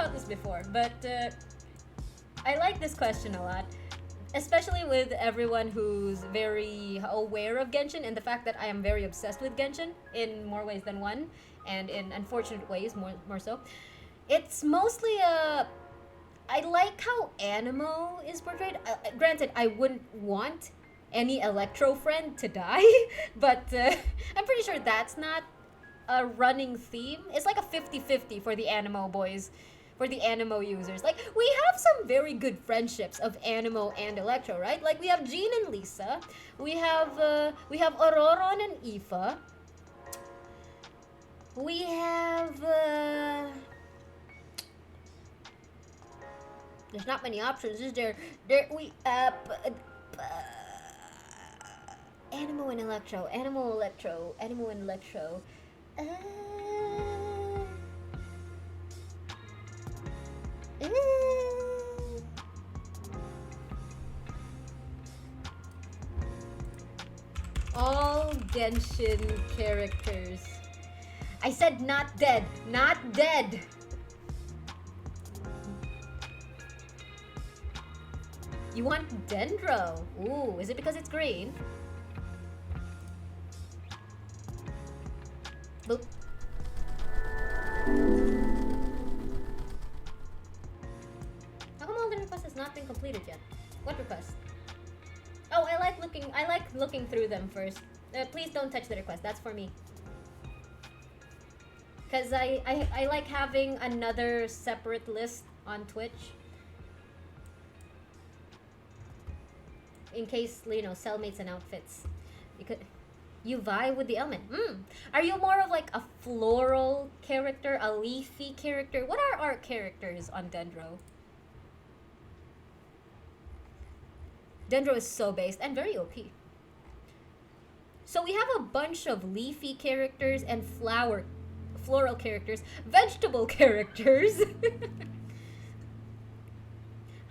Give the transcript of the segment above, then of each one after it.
about this before, but I like this question a lot. Especially with everyone who's very aware of Genshin and the fact that I am very obsessed with Genshin in more ways than one, and in unfortunate ways more so. It's mostly a I like how Animo is portrayed. Granted, I wouldn't want any Electro friend to die, but I'm pretty sure that's not a running theme. It's like a 50-50 for the Animo boys, for the Animo users. Like, we have some very good friendships of Animo and Electro, right? Like, we have Jean and Lisa. We have Auroron and Aoife. We have there's not many options, is there? Animo and Electro, Animo Electro, Animo and Electro. Uh, All Genshin characters. I said not dead, not dead. You want Dendro? Ooh, is it because it's green? Boop. How come all the request has not been completed yet? What request? Oh, I like looking through them first. Please don't touch the request. That's for me. Cause I like having another separate list on Twitch. In case, you know, cellmates and outfits. You vibe with the element. Are you more of like a floral character, a leafy character? What are our characters on Dendro? Dendro is so based and very OP. So we have a bunch of leafy characters and floral characters, vegetable characters.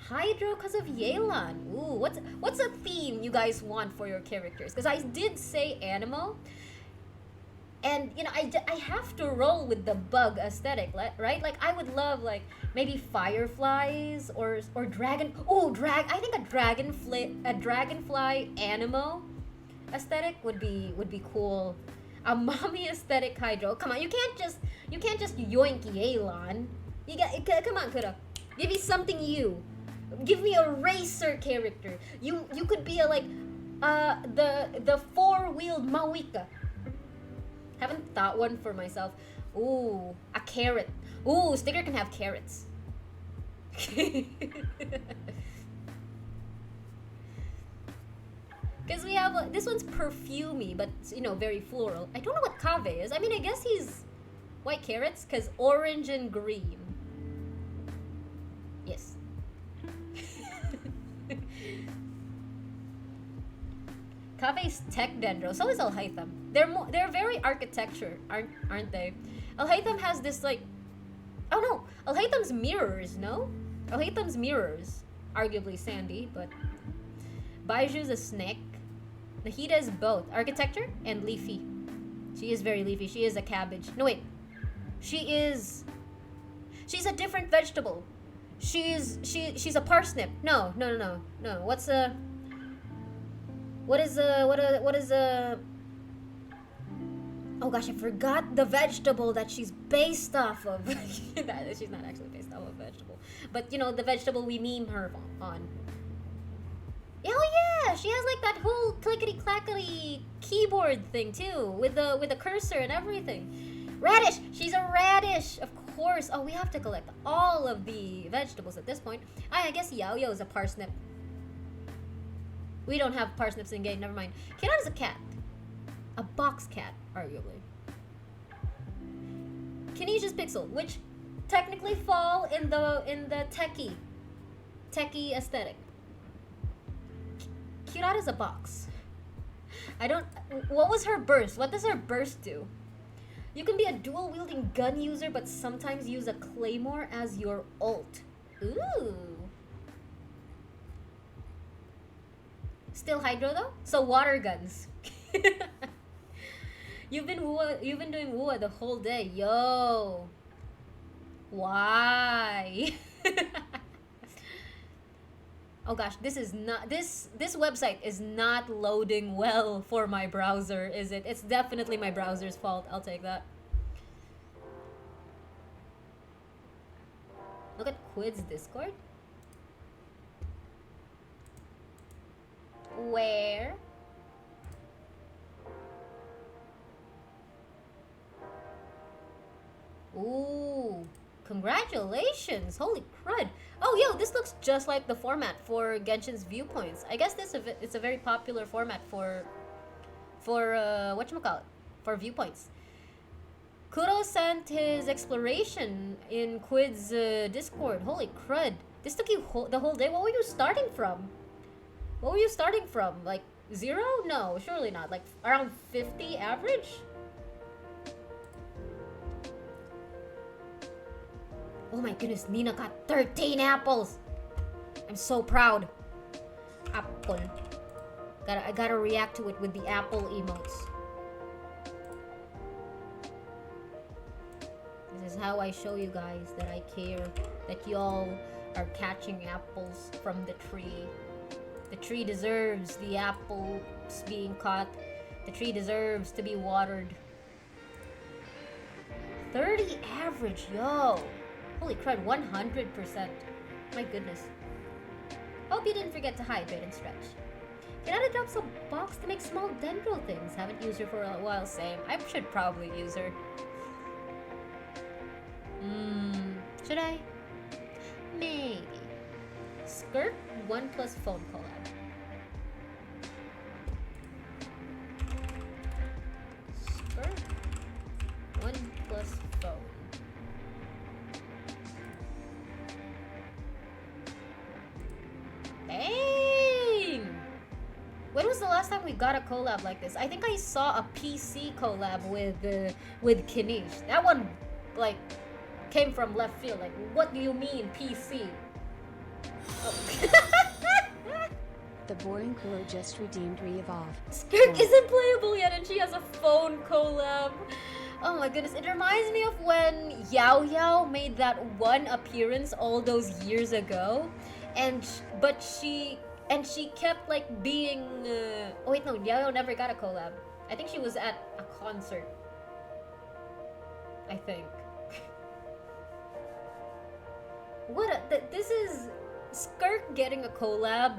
Hydro because of Yelan. Ooh, what's a theme you guys want for your characters? Because I did say Animo, and you know I have to roll with the bug aesthetic, right? Like I would love like maybe fireflies or dragon. Oh, I think a dragonfly Animo aesthetic would be cool. A mommy aesthetic Hydro. Come on, you can't just yoink Yelan. Come on, Kuda. Give me something you. Give me a racer character. You could be a like the four-wheeled Mawika. Haven't thought one for myself. Ooh, a carrot. Ooh, Sticker can have carrots. Because we have this one's perfumey, but you know, very floral. I don't know what Kave is. I mean, I guess he's white carrots because orange and green. Yes. Kave's tech Dendro, so is Alhaitham. They're very architecture, aren't they? Alhaitham has this like, oh no, Alhaitham's mirrors, no? Alhaitham's mirrors, arguably sandy, but Baiju's a snake. Nahida is both architecture and leafy. She is very leafy. She is a cabbage. No wait, she's a different vegetable. She's a parsnip. No. What is oh gosh, I forgot the vegetable that she's based off of. She's not actually based off of a vegetable, but you know the vegetable we meme her on. Oh yeah, she has like that whole clickety clackety keyboard thing too, with the cursor and everything. Radish, she's a radish, of course. Oh, we have to collect all of the vegetables at this point. I guess Yao is a parsnip. We don't have parsnips in game, never mind. Kiran is a cat. A box cat, arguably. Kinesha's Pixel, which technically fall in the techie aesthetic. Kirara's a box. What was her burst? What does her burst do? You can be a dual-wielding gun user, but sometimes use a claymore as your ult. Ooh. Still Hydro though? So water guns. You've been doing Wua the whole day. Yo. Why? Oh gosh, this is not this website is not loading well for my browser, is it? It's definitely my browser's fault. I'll take that. Look at Quid's Discord. Where? Ooh, congratulations! Holy crud! Oh, yo, this looks just like the format for Genshin's Viewpoints. I guess it's a very popular format for whatchamacallit, for Viewpoints. Kuro sent his exploration in Quid's Discord. Holy crud! This took you the whole day. What were you starting from? What were you starting from? Like 0? No, surely not. Like around 50 average? Oh my goodness, Nina got 13 apples! I'm so proud. Apple. I gotta react to it with the apple emotes. This is how I show you guys that I care. That y'all are catching apples from the tree. The tree deserves the apples being caught. The tree deserves to be watered. 30 average, yo! Holy crud, 100%. My goodness. Hope you didn't forget to hydrate and stretch. Kanata drops a box to make small dendro things. Haven't used her for a while, same. I should probably use her. Should I? Maybe. Skirt 1 plus phone collab. Skirt 1 plus phone. Dang! When was the last time we got a collab like this? I think I saw a PC collab with Kinish. That one, like, came from left field. Like, what do you mean PC? Oh. The boring Kuro just redeemed Re-Evolve. Skirk isn't playable yet, and she has a phone collab. Oh my goodness, it reminds me of when Yao Yao made that one appearance all those years ago, but she kept like being. Oh wait, no, Yao Yao never got a collab. I think she was at a concert. I think. This is Skirk getting a collab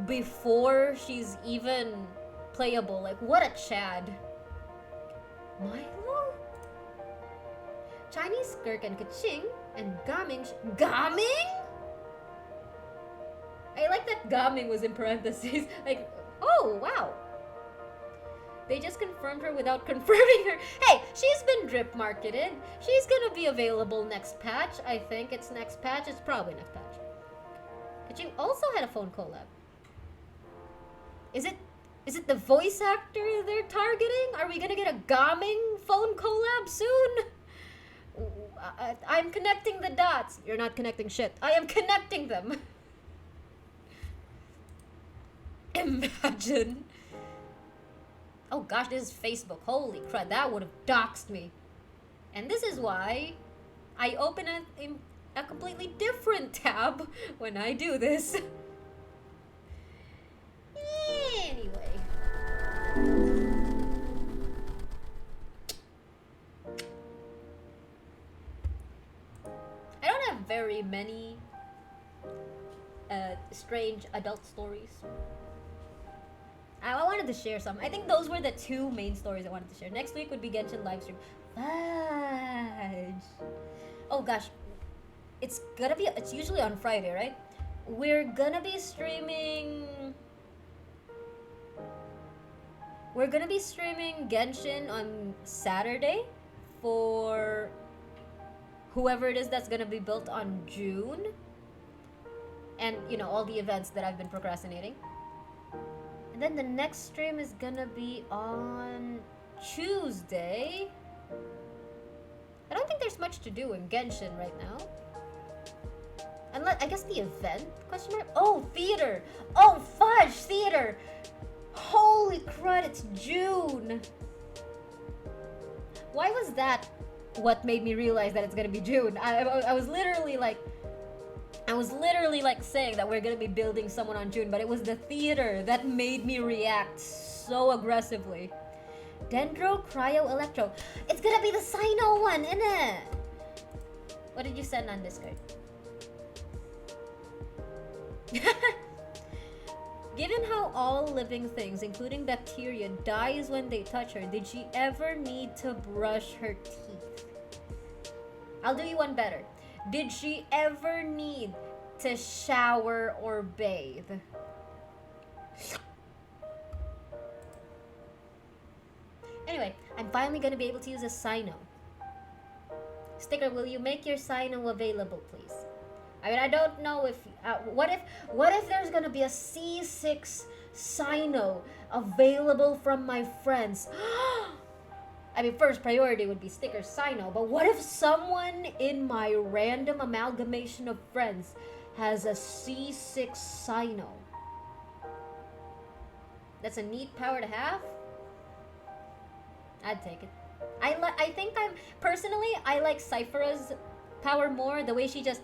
before she's even playable. Like, what a Chad. Milo? Chinese Skirk and Kaching and Gaming. Gaming? I like that Gaming was in parentheses. Like, oh, wow. They just confirmed her without confirming her. Hey, she's been drip marketed. She's gonna be available next patch. I think it's next patch. It's probably next patch. Kaching also had a phone collab. Is it the voice actor they're targeting? Are we gonna get a Gaming phone collab soon? I'm connecting the dots. You're not connecting shit. I am connecting them. Imagine. Oh gosh, this is Facebook. Holy crap, that would have doxed me. And this is why I open a completely different tab when I do this. Anyway. I don't have very many strange adult stories. I wanted to share some. I think those were the 2 main stories I wanted to share. Next week would be Genshin livestream. Fudge. Oh gosh. It's usually on Friday, right? We're gonna be streaming Genshin on Saturday for whoever it is that's gonna be built on June. And, you know, all the events that I've been procrastinating. And then the next stream is gonna be on Tuesday. I don't think there's much to do in Genshin right now. Unless, I guess the event? Question mark? Oh, theater! Oh, fudge! Theater! Holy crud, it's June! Why was that what made me realize that it's gonna be June. I was literally like, saying that we're gonna be building someone on June, but it was the theater that made me react so aggressively. Dendro, Cryo, Electro. It's gonna be the Sino one, innit? What did you send on Discord? Given how all living things, including bacteria, dies when they touch her, did she ever need to brush her teeth? I'll do you one better. Did she ever need to shower or bathe? Anyway, I'm finally gonna be able to use a Sino. Sticker, will you make your Sino available, please? I mean, I don't know if what if there's gonna be a C6 Sino available from my friends? I mean, first priority would be Sticker Sino, but what if someone in my random amalgamation of friends has a C6 Sino? That's a neat power to have. I'd take it. I think I like Cyphera's power more. The way she just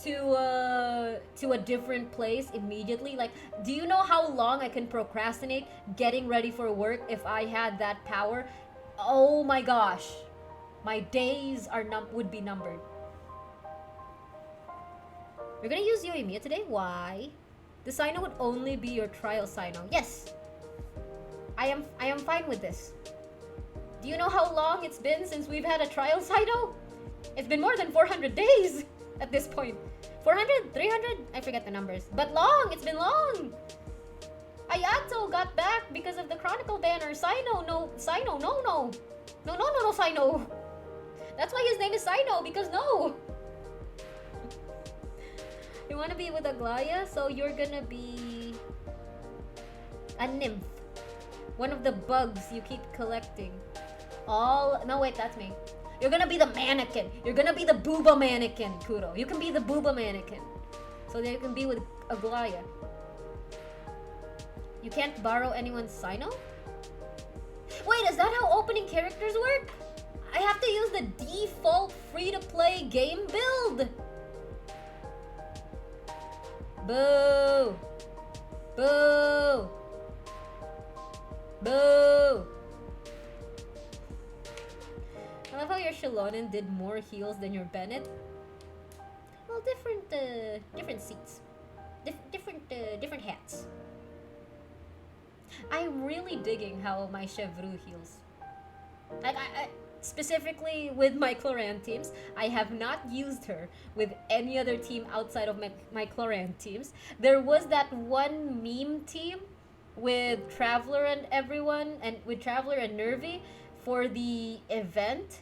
to a different place immediately. Like, do you know how long I can procrastinate getting ready for work if I had that power? Oh my gosh, my days would be numbered. We're gonna use Yoimiya today. Why? The Sino would only be your trial Sino. Yes, I am fine with this. Do you know how long it's been since we've had a trial Sino? It's been more than 400 days at this point. 400? 300? I forget the numbers. But long! It's been long! Ayato got back because of the Chronicle banner. Sino, no. Sino, no, no. No, no, no, no, Sino. That's why his name is Sino, because no. You want to be with Aglaya? So you're gonna be a nymph. One of the bugs you keep collecting. No, wait, that's me. You're gonna be the mannequin. You're gonna be the booba mannequin, Kuro. You can be the booba mannequin. So that you can be with Aglaya. You can't borrow anyone's Sino? Wait, is that how opening characters work? I have to use the default free-to-play game build. Boo! Boo! Boo! I love how your Shilonen did more heals than your Bennett. Well, different seats. Different hats. I'm really digging how my Chevroux heals. Like, I specifically with my Cloran teams, I have not used her with any other team outside of my Cloran teams. There was that one meme team with Traveler and everyone, and with Traveler and Nervy for the event.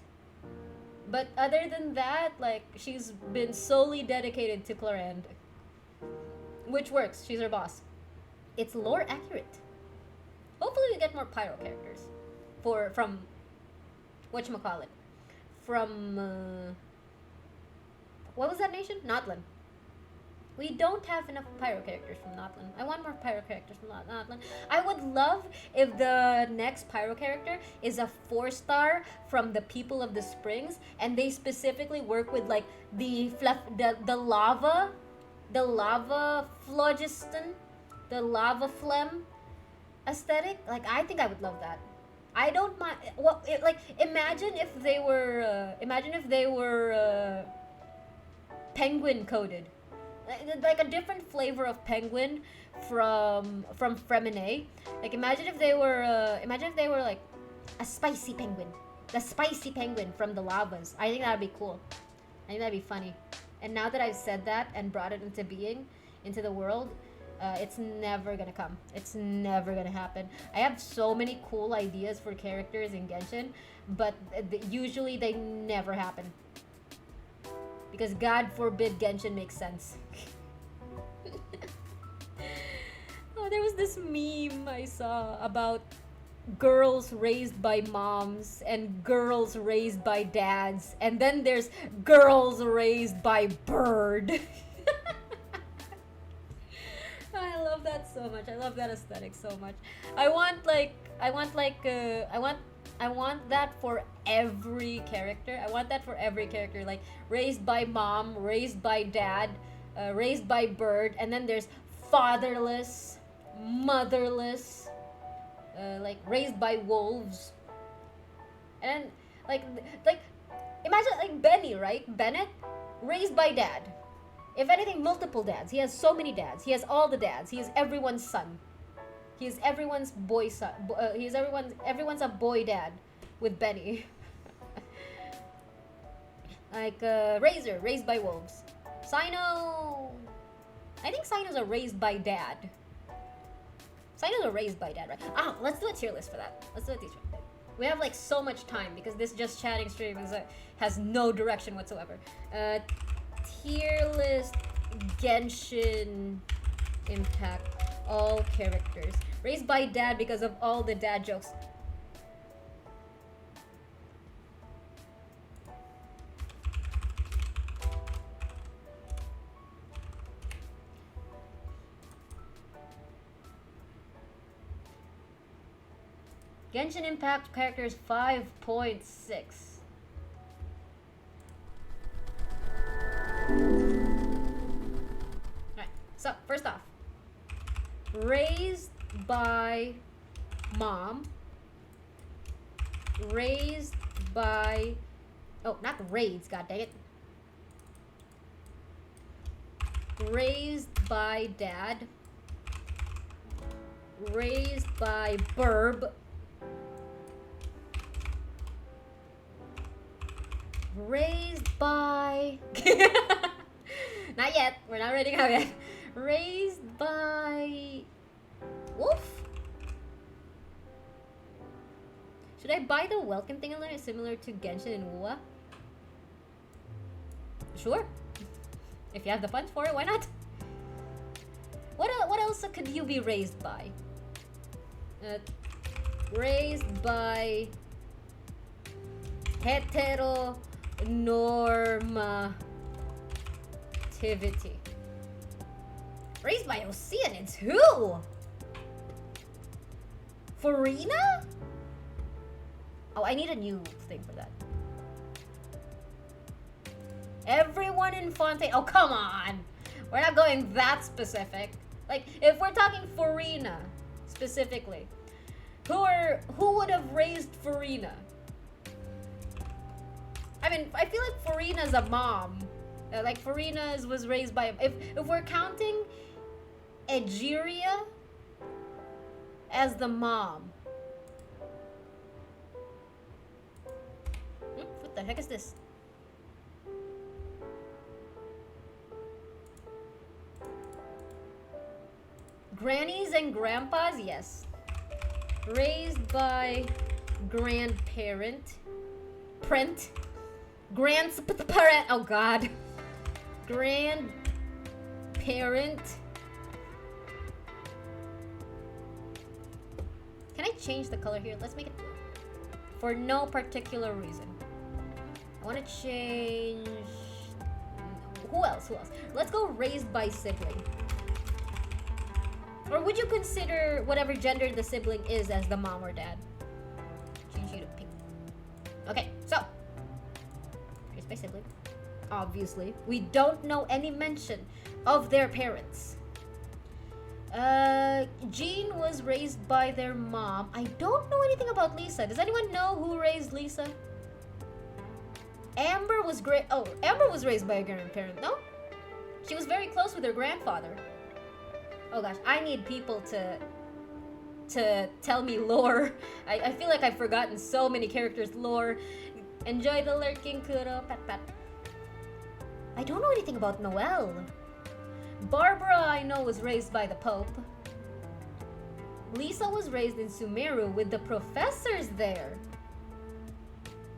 But other than that, like, she's been solely dedicated to Cloran, which works. She's her boss. It's lore accurate. Hopefully we get more Pyro characters from whatchamacallit, from what was that nation? Notland. We don't have enough Pyro characters from Notland. I want more Pyro characters from Notland. I would love if the next Pyro character is a 4-star from the People of the Springs, and they specifically work with like the lava phlogiston, the lava phlegm aesthetic. Like, I think I would love that. I don't mind. Well, imagine if they were penguin coded. Like a different flavor of penguin from Fremine. Like, imagine if they were like a spicy penguin, the spicy penguin from the lavas. I think that'd be cool. I think that'd be funny. And now that I've said that and brought it into being, into the world, it's never gonna come. It's never gonna happen. I have so many cool ideas for characters in Genshin, but usually they never happen. Because God forbid Genshin makes sense. Oh, there was this meme I saw about girls raised by moms and girls raised by dads, and then there's girls raised by bird. I love that so much. I love that aesthetic so much. I want I want that for every character. I want that for every character. Like raised by mom, raised by dad, raised by bird, and then there's fatherless, motherless, like raised by wolves, and like like imagine like Benny, right? Bennett, raised by dad. If anything, multiple dads. He has so many dads. He has all the dads. He is everyone's son. He is everyone's boy son. He is everyone's a boy dad with Benny. Like Razor, raised by wolves. Sino, I think Sinos are raised by dad. Sinos are raised by dad, right? Ah, let's do a tier list for that. Let's do a tier list. We have like so much time because this just chatting stream has no direction whatsoever. Tier list, Genshin Impact, all characters. Raised by dad because of all the dad jokes. Genshin Impact characters 5.6. Alright, so first off, raised by mom, raised by, oh, not raids, god dang it. Raised by dad, raised by burb, raised by not yet, we're not ready now yet. Raised by wolf. Should I buy the welcome thing and learn it similar to Genshin and Wuwa? Sure, if you have the funds for it, why not? What else could you be raised by? Raised by heteronormativity. Raised by Oceanids. Who? Farina? Oh, I need a new thing for that. Everyone in Fontaine. Oh, come on. We're not going that specific. Like, if we're talking Farina specifically, who would have raised Farina? I mean, I feel like Farina's a mom. Like Farina's was raised by. If we're counting Egeria as the mom. What the heck is this? Grannies and grandpas, yes. Raised by grandparent. Parent. Grandparent. Oh god. Grandparent. Can I change the color here? Let's make it blue. For no particular reason. I want to change. Who else? Let's go raised by sibling. Or would you consider whatever gender the sibling is as the mom or dad? Change you to pink. Okay, so raised by sibling. Obviously, we don't know any mention of their parents. Jean was raised by their mom. I don't know anything about Lisa. Does anyone know who raised Lisa? Amber was Amber was raised by a grandparent, no? She was very close with her grandfather. Oh gosh, I need people to tell me lore. I feel like I've forgotten so many characters' lore. Enjoy the lurking, Kuro. Pat pat. I don't know anything about Noelle. Barbara, I know, was raised by the Pope. Lisa was raised in Sumeru with the professors there.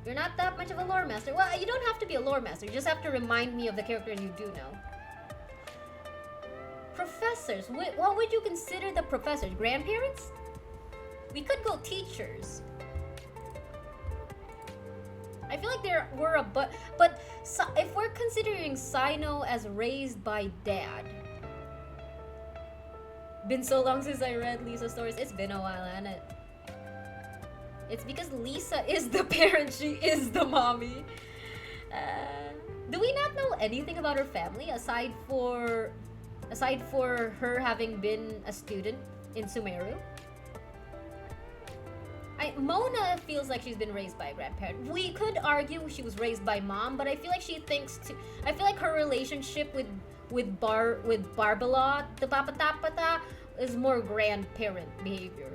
You're not that much of a lore master. Well, you don't have to be a lore master. You just have to remind me of the characters you do know. Professors. What would you consider the professors? Grandparents? We could go teachers. I feel like there were a but so, if we're considering Sino as raised by dad. Been so long since I read Lisa's stories. It's been a while, hasn't it? It's because Lisa is the parent, she is the mommy. Do we not know anything about her family aside for her having been a student in Sumeru? Mona feels like she's been raised by a grandparent. We could argue she was raised by mom, but I feel like she thinks to. I feel like her relationship with Barbala, the Papatapata, is more grandparent behavior.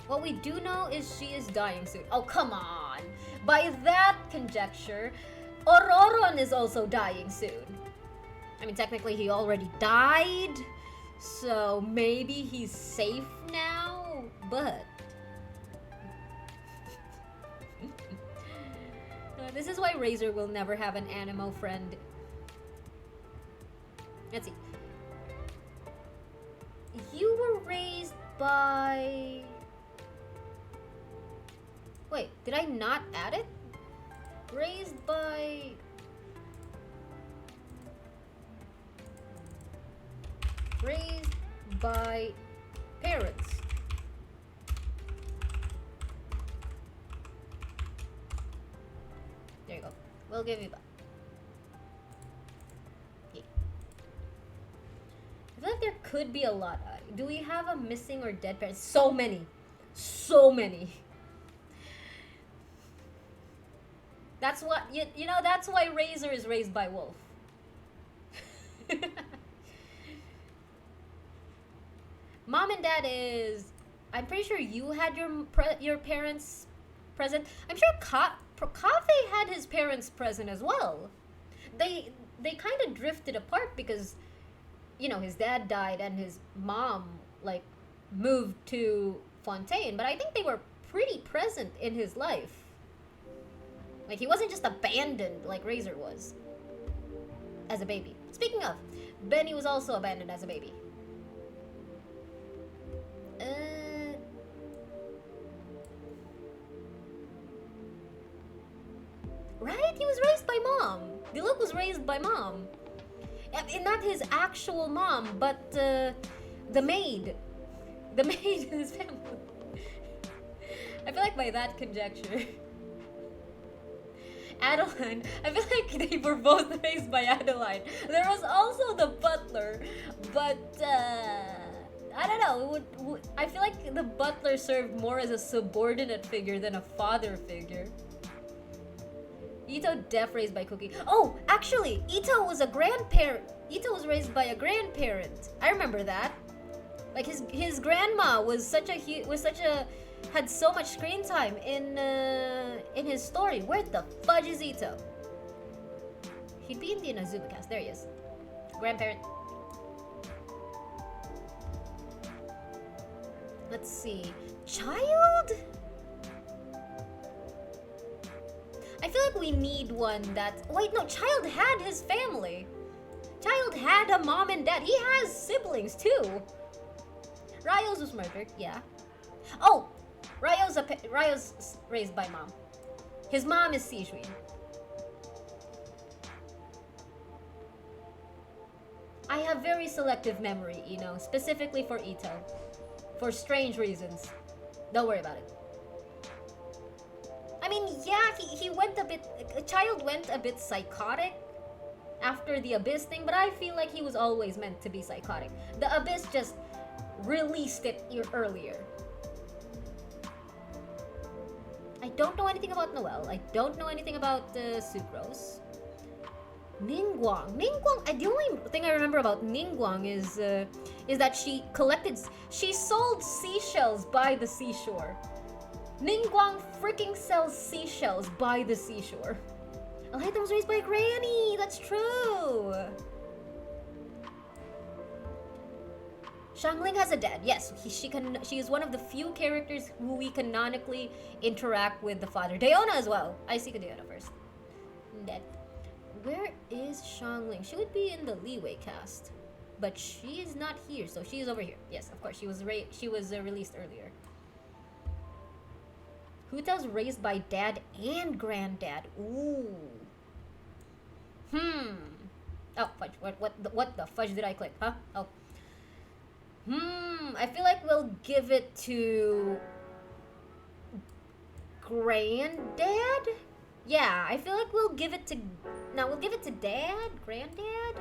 What we do know is she is dying soon. Oh, come on! By that conjecture, Ororon is also dying soon. I mean, technically he already died, so maybe he's safe now, but... this is why Razor will never have an Animo friend. Let's see. You were raised by... Wait, did I not add it? Raised by... Raised by parents. There you go. We'll give you that. Yeah. I feel like there could be a lot. Do we have a missing or dead parent? So many. So many. That's what, you know, that's why Razor is raised by Wolf. Mom and dad is... I'm pretty sure you had your parents present. I'm sure Cafe had his parents present as well. They kind of drifted apart because, you know, his dad died and his mom, like, moved to Fontaine. But I think they were pretty present in his life. Like, he wasn't just abandoned like Razor was as a baby. Speaking of, Benny was also abandoned as a baby. Right? He was raised by mom. Diluc was raised by mom. And not his actual mom, but the maid. The maid in his family. I feel like by that conjecture... Adeline. I feel like they were both raised by Adeline. There was also the butler, but I don't know. I feel like the butler served more as a subordinate figure than a father figure. Ito def raised by Cookie. Oh, actually, Ito was a grandparent. Ito was raised by a grandparent. I remember that. Like his grandma was had so much screen time in his story. Where the fudge is Ito? He'd be in the Inazuma cast. There he is. Grandparent. Let's see. Child? I feel like we need one that... Wait, no. Child had his family. Child had a mom and dad. He has siblings too. Rios was murdered. Yeah. Oh! Ryo's raised by mom. His mom is Sijui. I have very selective memory, you know, specifically for Ito. For strange reasons. Don't worry about it. I mean, yeah, he went a bit... Child went a bit psychotic after the Abyss thing, but I feel like he was always meant to be psychotic. The Abyss just released it earlier. I don't know anything about Noelle. I don't know anything about Sucrose. Ningguang. The only thing I remember about Ningguang is that she sold seashells by the seashore. Ningguang freaking sells seashells by the seashore. Alhaitham was raised by a granny. That's true. Xiangling has a dad. Yes, she is one of the few characters who we canonically interact with the father. Deona as well. I see Deona first. Dead. Where is Xiangling? She would be in the Leeway cast, but she is not here, so she is over here. Yes, of course, she was released earlier. Huta's raised by dad and granddad. Ooh. Oh, fudge. What the fudge did I click? Huh? Oh. I feel like we'll give it to Granddad? Yeah, I feel like we'll give it to... No, we'll give it to Dad? Granddad?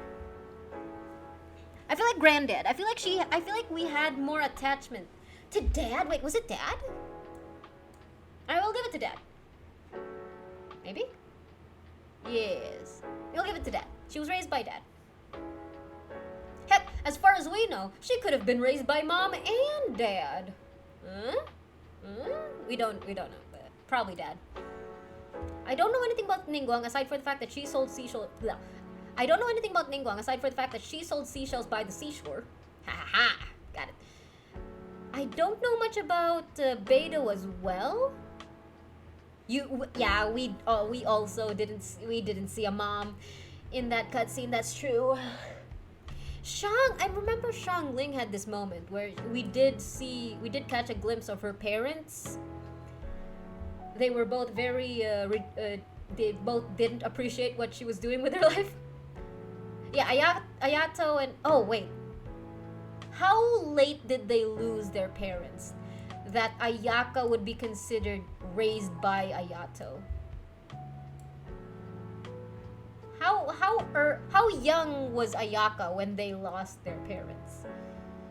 I feel like Granddad. I feel like we had more attachment to Dad. Wait, was it Dad? I will give it to Dad. Maybe? Yes. We'll give it to Dad. She was raised by Dad. Heck, as far as we know, she could have been raised by Mom and Dad. Huh? We don't know, but probably Dad. I don't know anything about Ningguang aside from the fact that she sold seashells. I don't know anything about Ningguang aside from the fact that she sold seashells by the seashore. Ha ha ha! Got it. I don't know much about Beidou as well. We also didn't see a mom in that cutscene. That's true. I remember Shang Ling had this moment where we did catch a glimpse of her parents. They were both very they both didn't appreciate what she was doing with her life. Yeah, Ayato and oh wait, how late did they lose their parents that Ayaka would be considered raised by Ayato? How young was Ayaka when they lost their parents?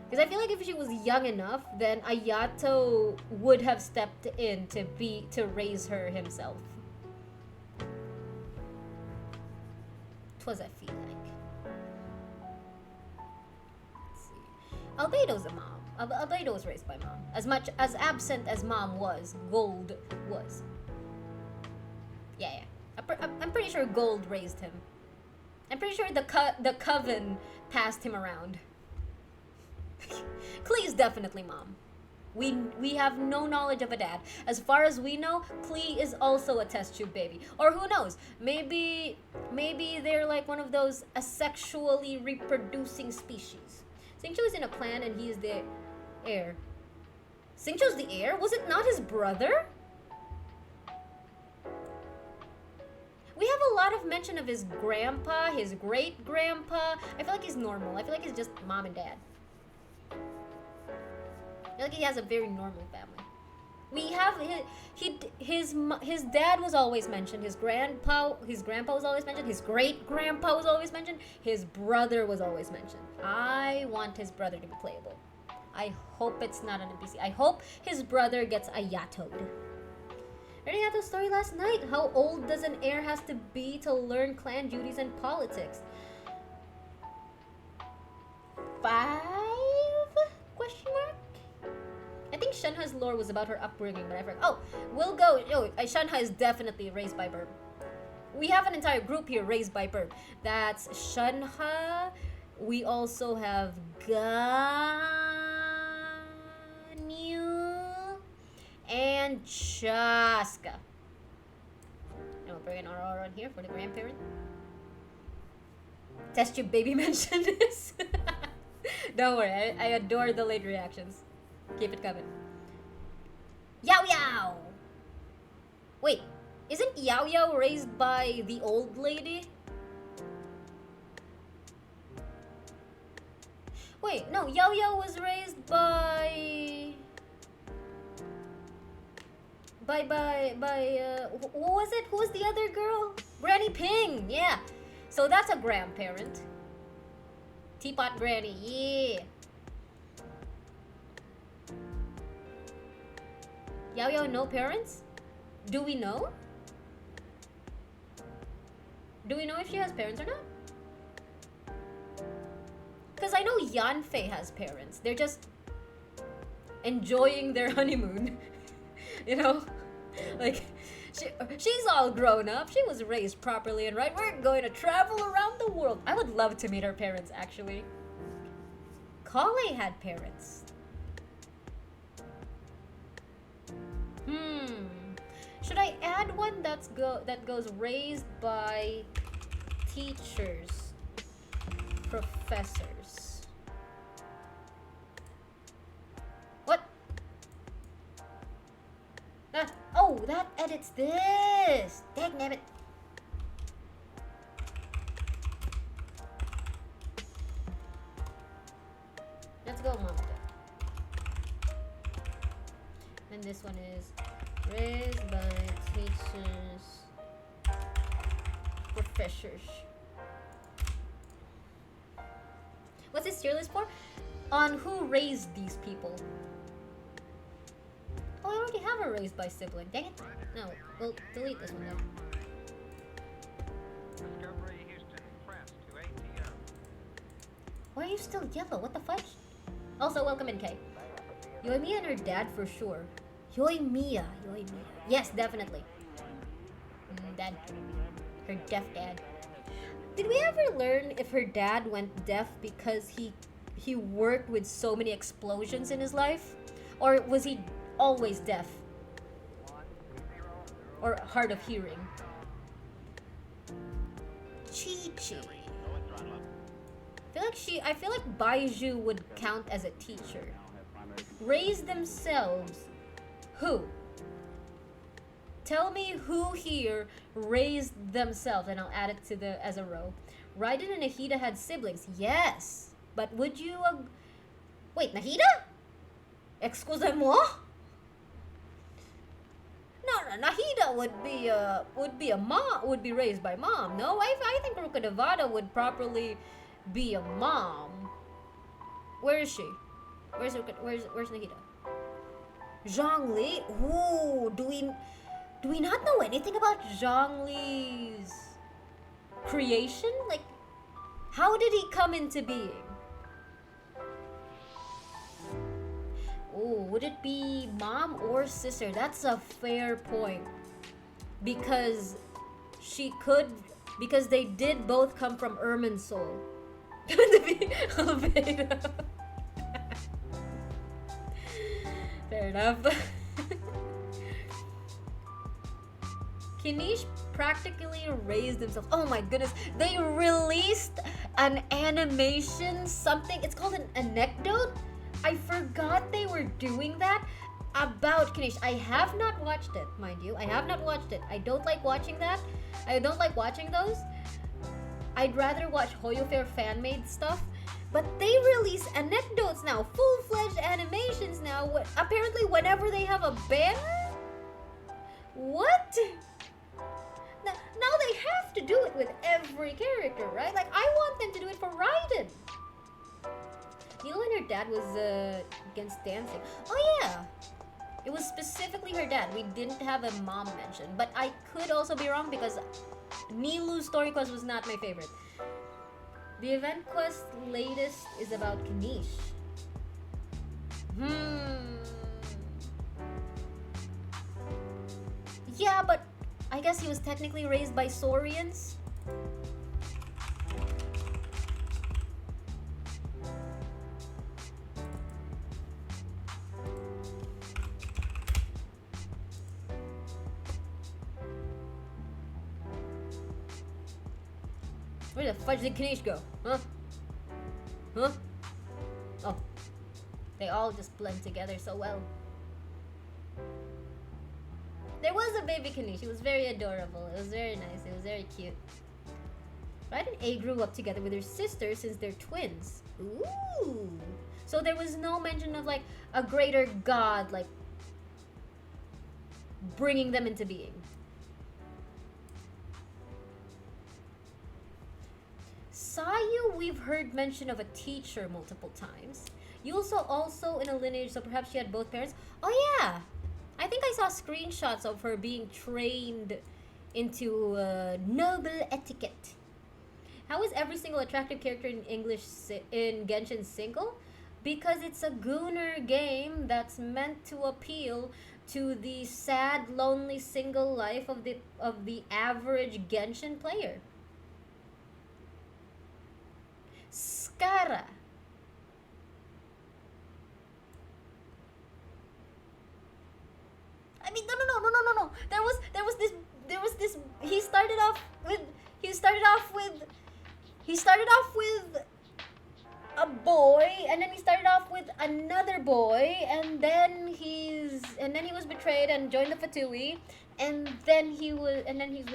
Because I feel like if she was young enough, then Ayato would have stepped in to raise her himself. Twas I feel like. Let's see. Albedo's a mom. Albedo was raised by Mom. As much as absent as Mom was, Gold was. Yeah. I'm pretty sure Gold raised him. I'm pretty sure the coven passed him around. Klee's definitely Mom. We have no knowledge of a dad. As far as we know, Klee is also a test tube baby. Or who knows? Maybe they're like one of those asexually reproducing species. Xingqiu is in a clan and he is the heir. Xingqiu's the heir? Was it not his brother? We have a lot of mention of his grandpa, his great-grandpa. I feel like he's normal. I feel like he's just Mom and Dad. I feel like he has a very normal family. We have his dad was always mentioned. His grandpa was always mentioned. His great-grandpa was always mentioned. His brother was always mentioned. I want his brother to be playable. I hope it's not an NPC. I hope his brother gets Ayato'd. I already had the story last night. How old does an heir has to be to learn clan duties and politics? 5? Question mark? I think Shenhe's lore was about her upbringing, but I forgot. Oh, we'll go. Shenhe is definitely raised by Burb. We have an entire group here raised by Burb. That's Shenhe. We also have Ganyu and Chaska. And we'll bring an Aurora on here for the grandparent. Test tube baby mentioned this. Don't worry, I adore the late reactions. Keep it coming. Yao Yao! Wait, isn't Yao Yao raised by the old lady? Wait, no, Yao Yao was raised by... who was it? Who was the other girl? Granny Ping, yeah. So that's a grandparent. Teapot Granny, yeah. Yao Yao no parents? Do we know? Do we know if she has parents or not? Because I know Yanfei has parents. They're just enjoying their honeymoon. You know? Like, she's all grown up. She was raised properly and right. We're going to travel around the world. I would love to meet her parents, actually. Kale had parents. Should I add one that goes raised by teachers, professors? What? Oh, that edits this. Dagnabbit. Let's go, Mom. Raised by teachers, professors. What's this tier list for? On who raised these people. Oh, I already have a raised by sibling. Dang it. No, we'll delete this one then. Why are you still yellow? What the fudge? Also, welcome in, Kay. Yoimiya and her dad for sure. Yoimiya. Yes, definitely. Dad. Her deaf dad. Did we ever learn if her dad went deaf because he worked with so many explosions in his life? Or was he always deaf? Or hard of hearing? Chi-Chi. I feel like Baiju would count as a teacher. Raise themselves. Who? Tell me who here raised themselves, and I'll add it to as a row. Raiden and Nahida had siblings. Yes, but would you? Wait, Nahida? Excusez-moi? No, Nahida would be raised by mom. No, I think Ruka Nevada would properly be a mom. Where is she? Where's Nahida? Zhongli? Ooh, do we not know anything about Zhongli's creation? Like, how did he come into being? Ooh, would it be mom or sister? That's a fair point. Because they did both come from Irminsul. To be Alveda. Fair enough. Kinish practically raised themselves. Oh my goodness. They released an animation, something. It's called an anecdote. I forgot they were doing that about Kinish. I have not watched it, mind you. I have not watched it. I don't like watching that. I don't like watching those. I'd rather watch Hoyofair fan-made stuff. But they release anecdotes now. Full-fledged animations now. Apparently whenever they have a banner? What? Now they have to do it with every character, right? Like, I want them to do it for Raiden. Neela and her dad was against dancing. Oh yeah. It was specifically her dad. We didn't have a mom mention. But I could also be wrong because Nilu's story quest was not my favorite. The event quest latest is about Kanish. Yeah, but I guess he was technically raised by Saurians. Where the fudge did Kanish go? Huh? Huh? Oh. They all just blend together so well. There was a baby Kanish. It was very adorable. It was very nice. It was very cute. Raiden and A grew up together with her sister since they're twins. Ooh. So there was no mention of like a greater god like bringing them into being. Sayu, we've heard mention of a teacher multiple times. Yuso also in a lineage, so perhaps she had both parents. Oh yeah! I think I saw screenshots of her being trained into noble etiquette. How is every single attractive character in in Genshin single? Because it's a gooner game that's meant to appeal to the sad, lonely single life of the average Genshin player. Skara. I mean, no. There was this. He started off with a boy, and then he started off with another boy, and then he was betrayed and joined the Fatui, and then he's with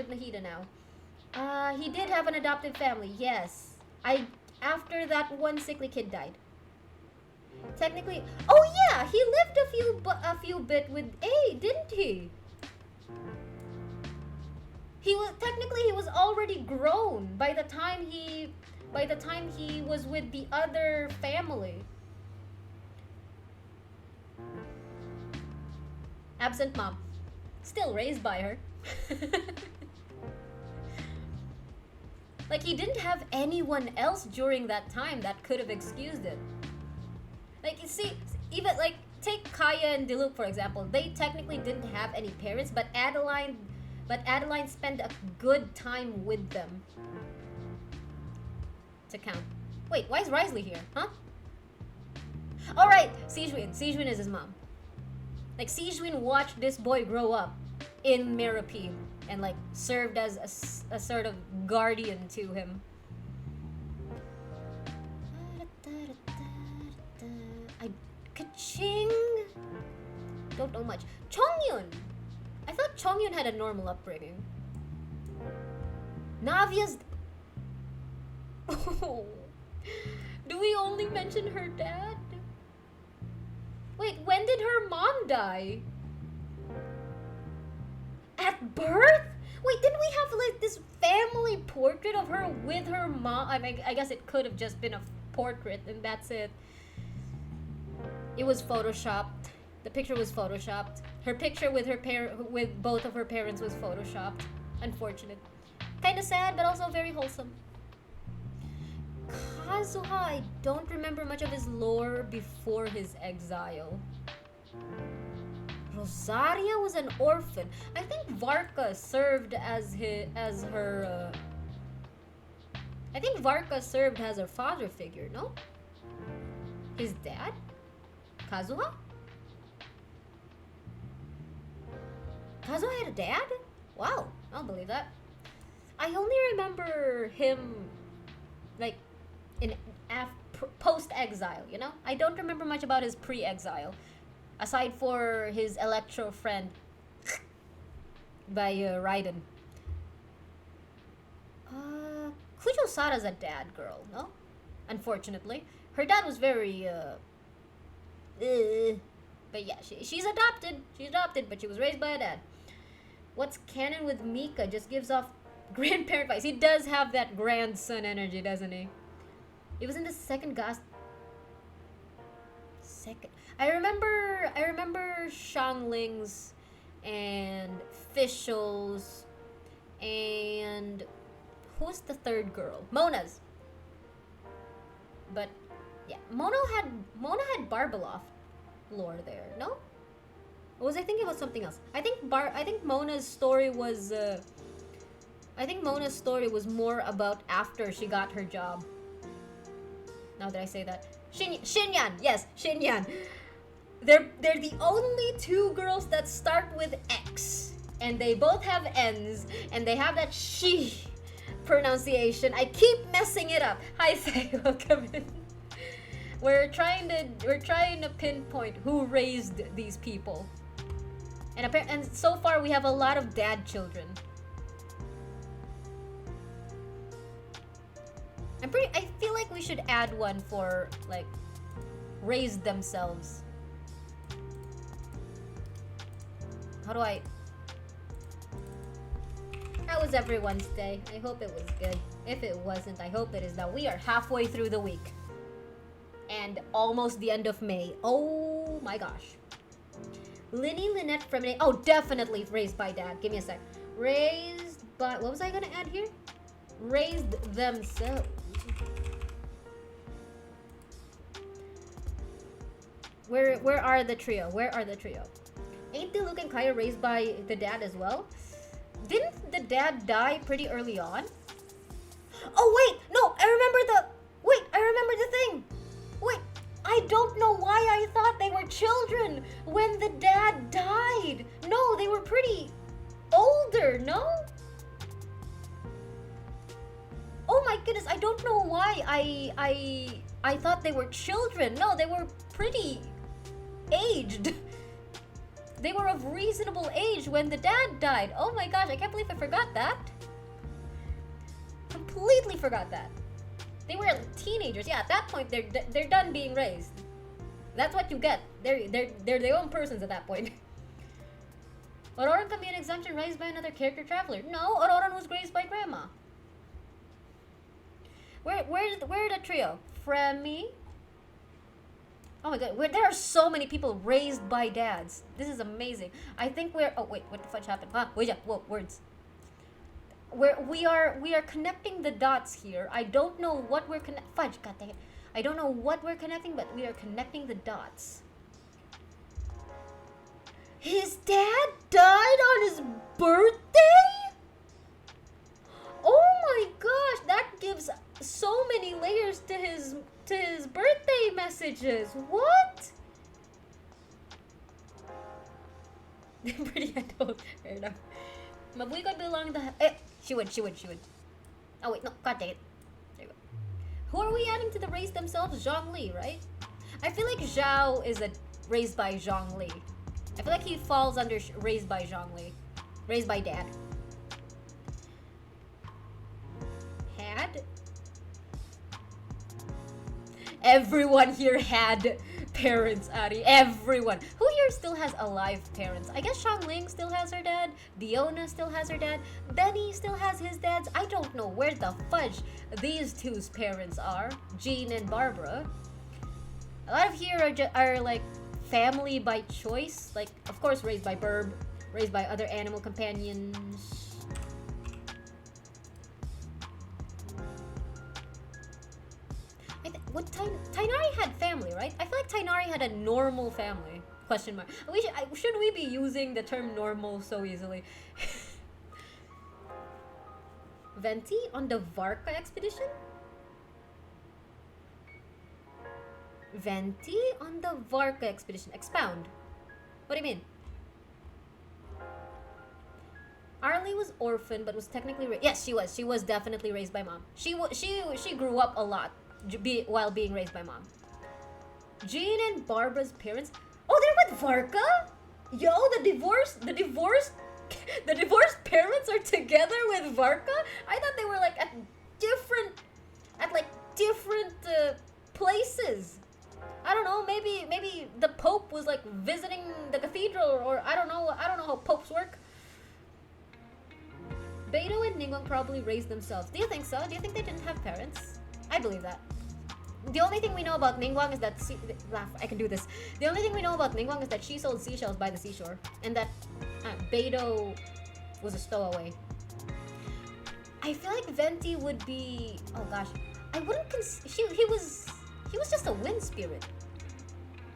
Nahida now. He did have an adopted family, yes. After that one sickly kid died. Technically, oh yeah, he lived a few bit with A, didn't he? He was already grown by the time he was with the other family. Absent mom. Still raised by her. Like, he didn't have anyone else during that time that could have excused it. Like, you see, even like take Kaya and Diluc for example. They technically didn't have any parents, but Adeline spent a good time with them. To count. Wait, why is Risley here? Huh? Alright, Sijwin is his mom. Like, Sijwin watched this boy grow up in Merapim and like served as a sort of guardian to him. Kaching. Don't know much. Chongyun. I thought Chongyun had a normal upbringing. Navia's. Oh. Do we only mention her dad? Wait, when did her mom die? At birth? Wait, didn't we have like this family portrait of her with her mom? I mean, I guess it could have just been a portrait and that's it. It was photoshopped. The picture was photoshopped. Her picture with with both of her parents was photoshopped. Unfortunate. Kind of sad, but also very wholesome. Kazuha, I don't remember much of his lore before his exile. Rosaria was an orphan. I think Varka served as her. I think Varka served as her father figure. No, his dad, Kazuha. Kazuha had a dad? Wow, I don't believe that. I only remember him, like, in post-exile, you know? I don't remember much about his pre-exile. Aside for his Electro friend by Raiden. Kujo Sara's a dad girl, no? Unfortunately. Her dad was very, but yeah, she's adopted. She's adopted, but she was raised by a dad. What's canon with Mika just gives off grandparent vibes. He does have that grandson energy, doesn't he? It was in the second Ghost. I remember Shanglings and Fischls and who's the third girl? Mona's. But yeah, Mona had Barbeloff lore there, no? Or was I thinking about something else? I think Mona's story was more about after she got her job. Now that I say that. Shinyan, yes, Shinyan. They're the only two girls that start with X, and they both have N's, and they have that she pronunciation. I keep messing it up. Hi, Faye, welcome in. We're trying to pinpoint who raised these people, and so far we have a lot of dad children. I feel like we should add one for like raised themselves. How was everyone's day? I hope it was good. If it wasn't, I hope it is now. We are halfway through the week. And almost the end of May. Oh my gosh. Lynette from oh, definitely raised by dad. Give me a sec. Raised by, what was I gonna add here? Raised themselves. Where are the trio? Where are the trio? Ain't Diluc and Kaya raised by the dad as well? Didn't the dad die pretty early on? Oh wait, no, I remember the thing. Wait, I don't know why I thought they were children when the dad died. No, they were pretty older, no? Oh my goodness, I don't know why I thought they were children. No, they were pretty aged. They were of reasonable age when the dad died. Oh my gosh, I can't believe I forgot that. Completely forgot that. They were teenagers. Yeah, at that point they're done being raised. That's what you get. They're their own persons at that point. Auroran can be an exemption raised by another character traveler. No, Auroran was raised by Grandma. Where the trio? Fremi. Oh my god, there are so many people raised by dads. This is amazing. I think we're. Oh wait, what the fudge happened? Wait, whoa, words. We are connecting the dots here. I don't know what we're fudge. God dang it! I don't know what we're connecting, but we are connecting the dots. His dad died on his birthday? Oh my gosh, that gives so many layers to his birthday messages. What? Pretty adult. Fair enough. Mabuy belong the. She would. Oh wait, no, god dang it. There you go. Who are we adding to the race themselves? Zhongli, right? I feel like Zhao is raised by Zhongli. I feel like he falls under raised by Zhongli. Raised by dad. Had? Everyone here had parents, Ari. Everyone. Who here still has alive parents? I guess Xiangling still has her dad. Diona still has her dad. Benny still has his dads. I don't know where the fudge these two's parents are. Jean and Barbara. A lot of here are like family by choice. Like, of course, raised by Burb. Raised by other animal companions. What Tainari had family, right? I feel like Tainari had a normal family. Question mark. Should we be using the term normal so easily? Venti on the Varka expedition? Venti on the Varka expedition. Expound. What do you mean? Arlie was orphaned but was technically yes, she was. She was definitely raised by mom. She grew up a lot while being raised by mom. Jean and Barbara's parents. Oh, they're with Varka? Yo, the divorced parents are together with Varka? I thought they were like at different places. I don't know, maybe the Pope was like visiting the cathedral, or I don't know how popes work. Beidou and Ningguang probably raised themselves. Do you think so? Do you think they didn't have parents? I believe that. The only thing we know about Ningguang is that I can do this. The only thing we know about Ningguang is that she sold seashells by the seashore, and that Beidou was a stowaway. I feel like Venti would be. Oh gosh, I wouldn't. He was just a wind spirit.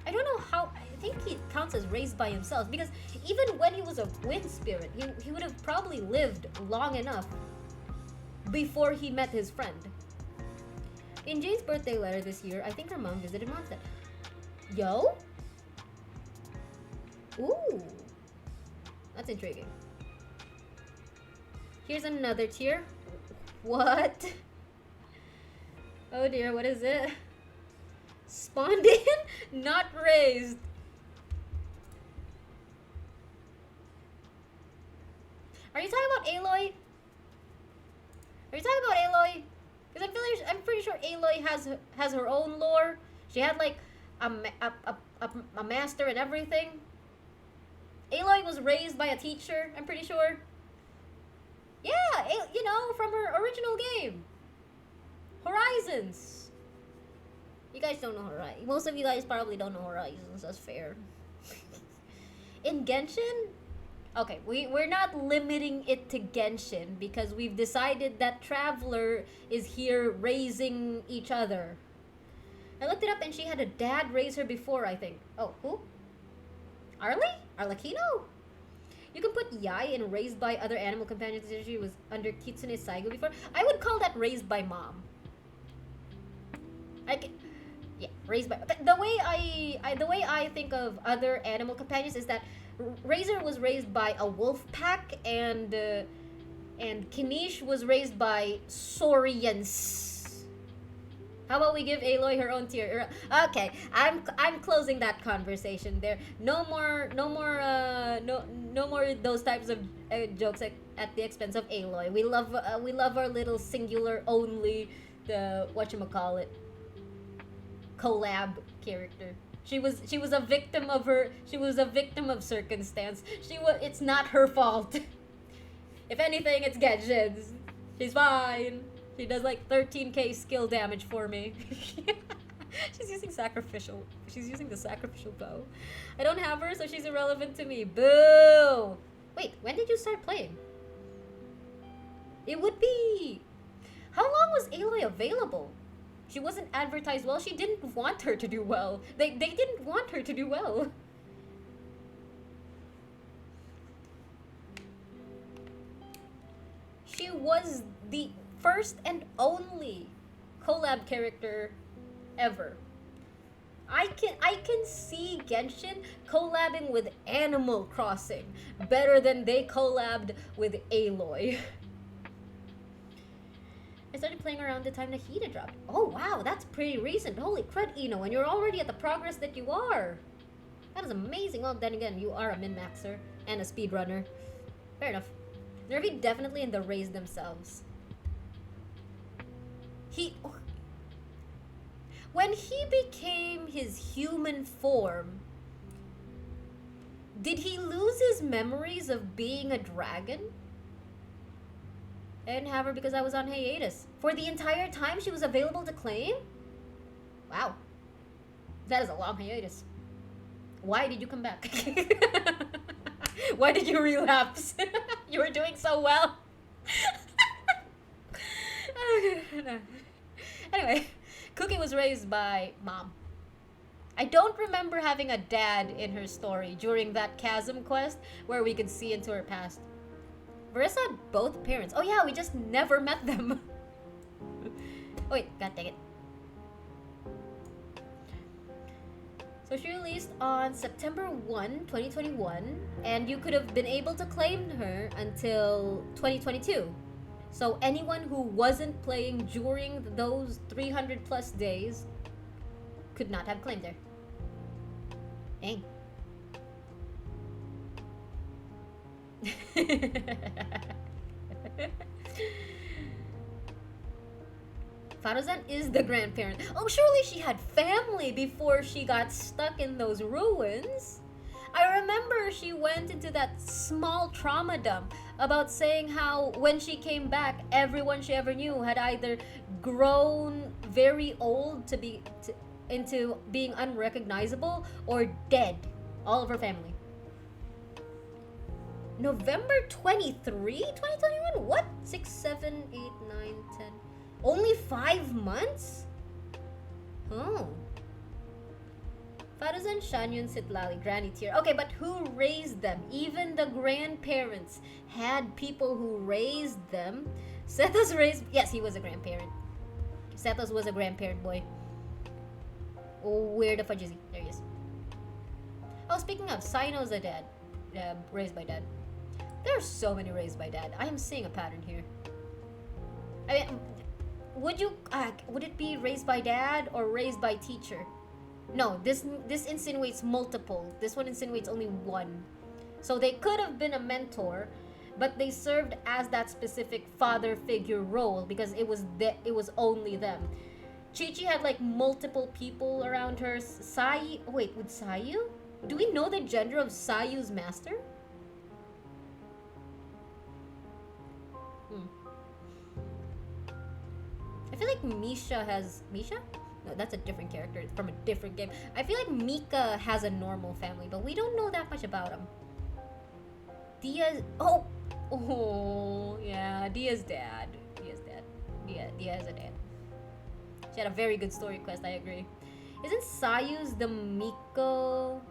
I don't know how. I think he counts as raised by himself, because even when he was a wind spirit, he would have probably lived long enough before he met his friend. In Jane's birthday letter this year, I think her mom visited Mondstadt. Yo? Ooh. That's intriguing. Here's another tier. What? Oh dear, what is it? Spawned in? Not raised. Are you talking about Aloy? Are you talking about Aloy? Because I'm pretty sure Aloy has her own lore. She had like a master and everything. Aloy was raised by a teacher, I'm pretty sure. Yeah, you know, from her original game. Horizons. You guys don't know Horizons. Most of you guys probably don't know Horizons, that's fair. In Genshin? Okay, we're not limiting it to Genshin because we've decided that Traveler is here raising each other. I looked it up and she had a dad raise her before, I think. Oh, who? Arlie? Arlecchino? You can put Yai in raised by other animal companions. She was under Kitsune Saigo before. I would call that raised by mom. Yeah, raised by. But the way I think of other animal companions is that Razor was raised by a wolf pack, and Kinish was raised by Saurians. How about we give Aloy her own tier? Okay, I'm closing that conversation there. No more those types of jokes at the expense of Aloy. We love our little singular only the whatchamacallit collab character. She was a victim of her. She was a victim of circumstance. It's not her fault. If anything, it's Genshin's. She's fine. She does like 13k skill damage for me. She's using sacrificial. She's using the sacrificial bow. I don't have her, so she's irrelevant to me. Boo! Wait, when did you start playing? It would be. How long was Aloy available? She wasn't advertised well. She didn't want her to do well. They didn't want her to do well. She was the first and only collab character ever. I can see Genshin collabing with Animal Crossing better than they collabed with Aloy. I started playing around the time Nahida dropped. Oh wow, that's pretty recent. Holy crud, Ino, and you're already at the progress that you are. That is amazing. Well, then again, you are a min-maxer and a speedrunner. Fair enough. Nervy definitely in the raise themselves. When he became his human form, did he lose his memories of being a dragon? I didn't have her because I was on hiatus. For the entire time she was available to claim? Wow. That is a long hiatus. Why did you come back? Why did you relapse? You were doing so well. Anyway, Cookie was raised by mom. I don't remember having a dad in her story during that chasm quest where we could see into her past. Marissa had both parents. Oh yeah, we just never met them. Oh wait, god dang it. So she released on September 1, 2021, and you could have been able to claim her until 2022. So anyone who wasn't playing during those 300 plus days could not have claimed her. Dang. Faruzan is the grandparent. Oh, surely she had family before she got stuck in those ruins. I remember she went into that small trauma dump about saying how when she came back, everyone she ever knew had either grown very old into being unrecognizable or dead. All of her family. November 23, 2021? What? 6, 7, 8, 9, 10. Only 5 months? Oh. Faruzan, Shanyun, Sitlali, Granny tier. Okay, but who raised them? Even the grandparents had people who raised them. Sethos raised... Yes, he was a grandparent. Sethos was a grandparent boy. Oh, where the fudge is he? There he is. Oh, speaking of, Sino's a dad. Raised by dad. There are so many raised by dad. I am seeing a pattern here. I mean, would it be raised by dad or raised by teacher? No, this insinuates multiple. This one insinuates only one. So they could have been a mentor, but they served as that specific father figure role because it was only them. Chi-Chi had like multiple people around her. Wait, with Sayu? Do we know the gender of Sayu's master? I feel like Misha? No, that's a different character from a different game. I feel like Mika has a normal family, but we don't know that much about him. Diaz... Oh, yeah, Diaz's dad. Diaz has a dad. She had a very good story quest, I agree. Isn't Sayu's the Miko...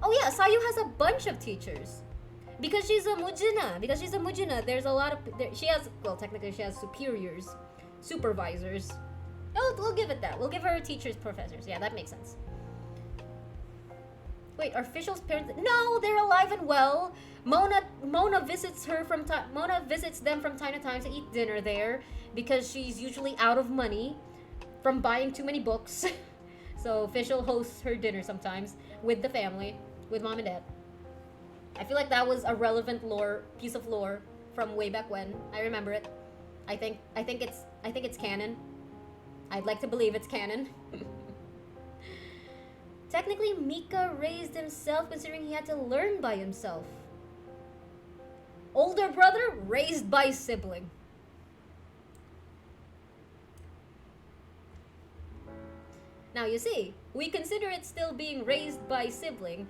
Oh yeah, Sayu has a bunch of teachers. Because she's a Mujina. There's a lot of... technically she has superiors. Supervisors. We'll give it that. We'll give her teachers, professors. Yeah, that makes sense. Wait, are Fischl's parents... No, they're alive and well. Mona visits them from time to time to eat dinner there. Because she's usually out of money from buying too many books. So Fischl hosts her dinner sometimes with the family. With mom and dad. I feel like that was a relevant piece of lore from way back when. I remember it. I think it's canon. I'd like to believe it's canon. Technically, Mika raised himself considering he had to learn by himself. Older brother raised by sibling. Now you see, we consider it still being raised by sibling,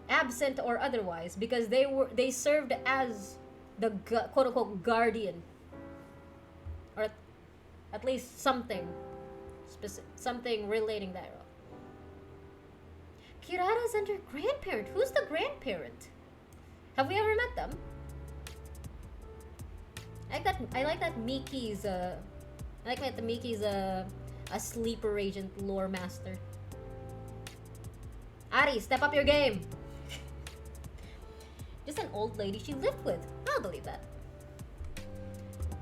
absent or otherwise, because they served as the quote unquote guardian, or at least something something relating that. Kirara's and her grandparent. Who's the grandparent? Have we ever met them? I like that Miki's I like that Miki's a sleeper agent lore master. Ari, step up your game. Just an old lady she lived with. I'll believe that.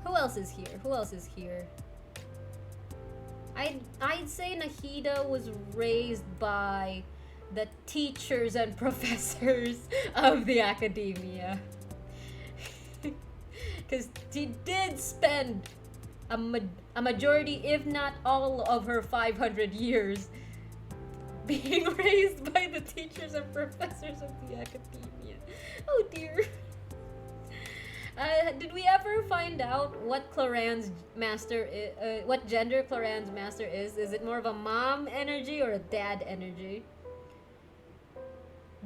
Who else is here? Who else is here? I'd say Nahida was raised by the teachers and professors of the academia. Because she did spend a majority, if not all, of her 500 years being raised by the teachers and professors of the academia. Oh dear. Did we ever find out what Cloran's master what gender Cloran's master is? Is it more of a mom energy or a dad energy?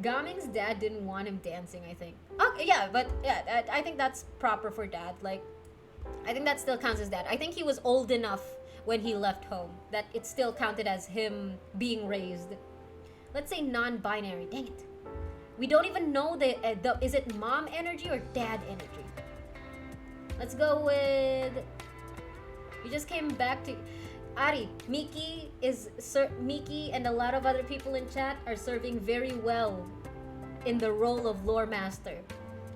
Gaming's dad didn't want him dancing, I think. Okay, yeah, but yeah, I think that's proper for dad. Like, I think that still counts as dad. I think he was old enough when he left home that it still counted as him being raised. Let's say non-binary. Dang it. We don't even know the is it mom energy or dad energy? Let's go with. You just came back to Ari. Miki and a lot of other people in chat are serving very well in the role of lore master.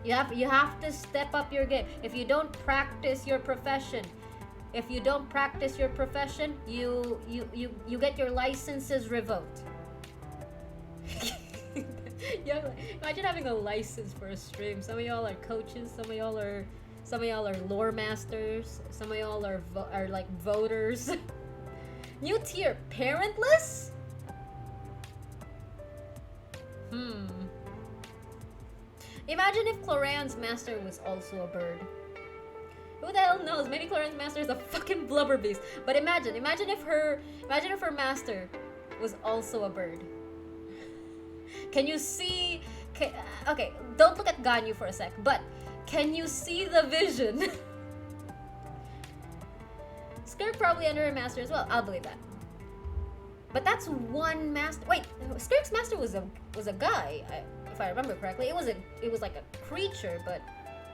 You have to step up your game. If you don't practice your profession, you get your licenses revoked. Yeah, imagine having a license for a stream. Some of y'all are coaches. Some of y'all are lore masters. Some of y'all are like voters. New tier, parentless? Imagine if Cloran's master was also a bird. Who the hell knows? Maybe Cloran's master is a fucking blubber beast. But imagine if her master was also a bird. Can you see? Okay, don't look at Ganyu for a sec. But can you see the vision? Skirk probably under her master as well. I'll believe that. But that's one master. Wait, Skirk's master was a guy, if I remember correctly. It was like a creature, but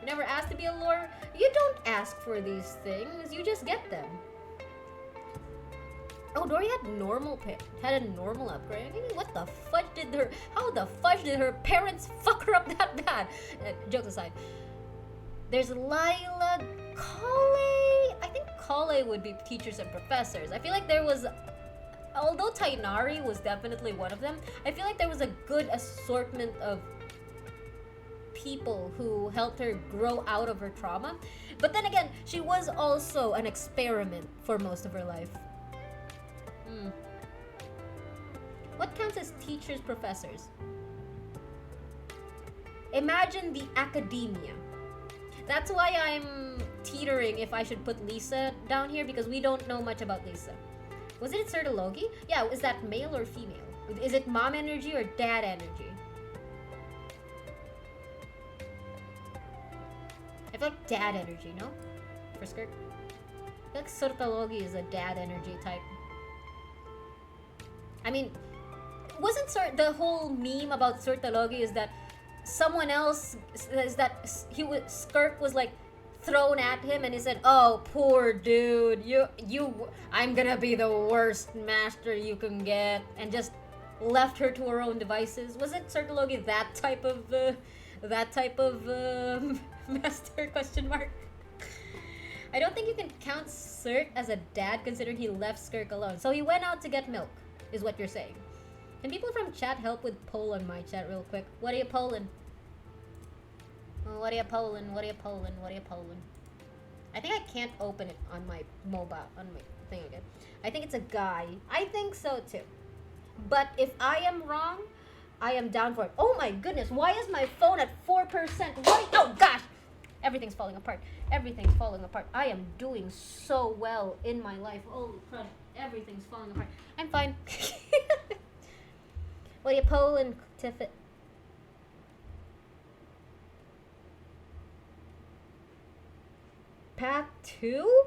you never asked to be a lore. You don't ask for these things. You just get them. Oh, Dory had a normal upgrade. I mean, how the fudge did her parents fuck her up that bad? Jokes aside, there's Lila, Kale. I think Kale would be teachers and professors. I feel like there was, although Tainari was definitely one of them, I feel like there was a good assortment of people who helped her grow out of her trauma. But then again, she was also an experiment for most of her life. What counts as teachers, professors? Imagine the academia. That's why I'm teetering if I should put Lisa down here, because we don't know much about Lisa. Was it Sertologi? Yeah, is that male or female? Is it mom energy or dad energy? I feel like dad energy, no? For Skirk? I feel like Sertologi is a dad energy type. I mean, wasn't the whole meme about Sertologi is that someone else is that Skirk was like thrown at him and he said, "Oh, poor dude, I'm gonna be the worst master you can get," and just left her to her own devices. Was it Sertologi that type of master? Question mark. I don't think you can count Cert as a dad considering he left Skirk alone. So he went out to get milk, is what you're saying. Can people from chat help with poll on my chat real quick? What are you polling? What are you polling? What are you polling? What are you polling? I think I can't open it on my mobile, on my thing again. I think it's a guy. I think so too. But if I am wrong, I am down for it. Oh my goodness, why is my phone at 4%? Why? Oh gosh! Everything's falling apart. Everything's falling apart. I am doing so well in my life. Holy crap. Everything's falling apart. I'm fine. What do you pull and tiff it? Path 2?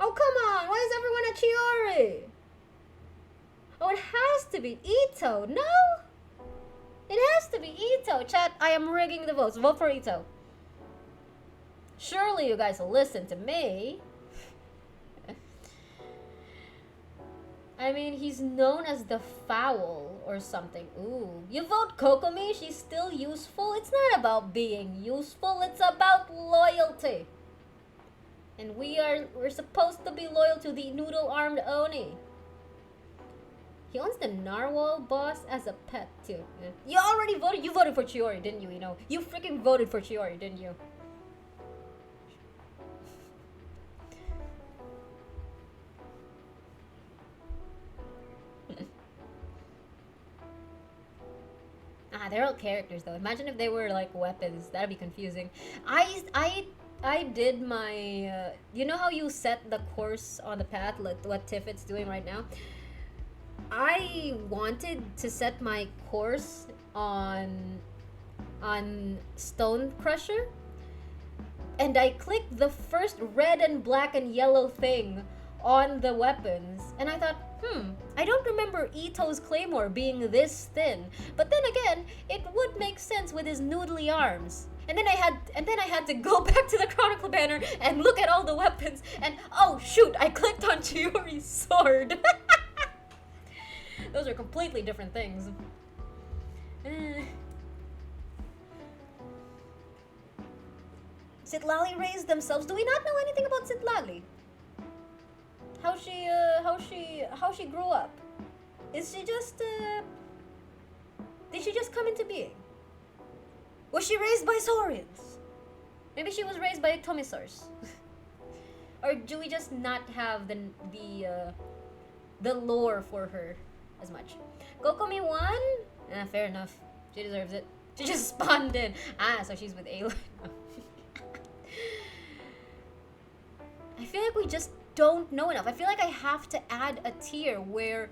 Oh, come on! Why is everyone at Chiori? Oh, it has to be Ito. No? It has to be Ito. Chat, I am rigging the votes. Vote for Ito. Surely you guys will listen to me. I mean, he's known as the Fowl or something. Ooh. You vote Kokomi? She's still useful? It's not about being useful. It's about loyalty. And we're supposed to be loyal to the noodle-armed Oni. He owns the narwhal boss as a pet too. Yeah. You already voted. You voted for Chiori, didn't you? You know, you freaking voted for Chiori, didn't you? They're all characters though. Imagine if they were like weapons. That'd be confusing. I did my. You know how you set the course on the path, like what Tiffet's doing right now. I wanted to set my course on Stone Crusher, and I clicked the first red and black and yellow thing on the weapons, and I thought, I don't remember Ito's claymore being this thin. But then again, it would make sense with his noodly arms. And then I had to go back to the Chronicle banner and look at all the weapons, and oh shoot, I clicked on Chiori's sword. Those are completely different things. Sitlali raised themselves. Do we not know anything about Sitlali? How she grew up? Is she just did she just come into being? Was she raised by Saurians? Maybe she was raised by Tomisars. Or do we just not have the lore for her as much? Kokomi won? Fair enough. She deserves it. She just spawned in. So she's with Ayla. I feel like we just don't know enough. I feel like I have to add a tier where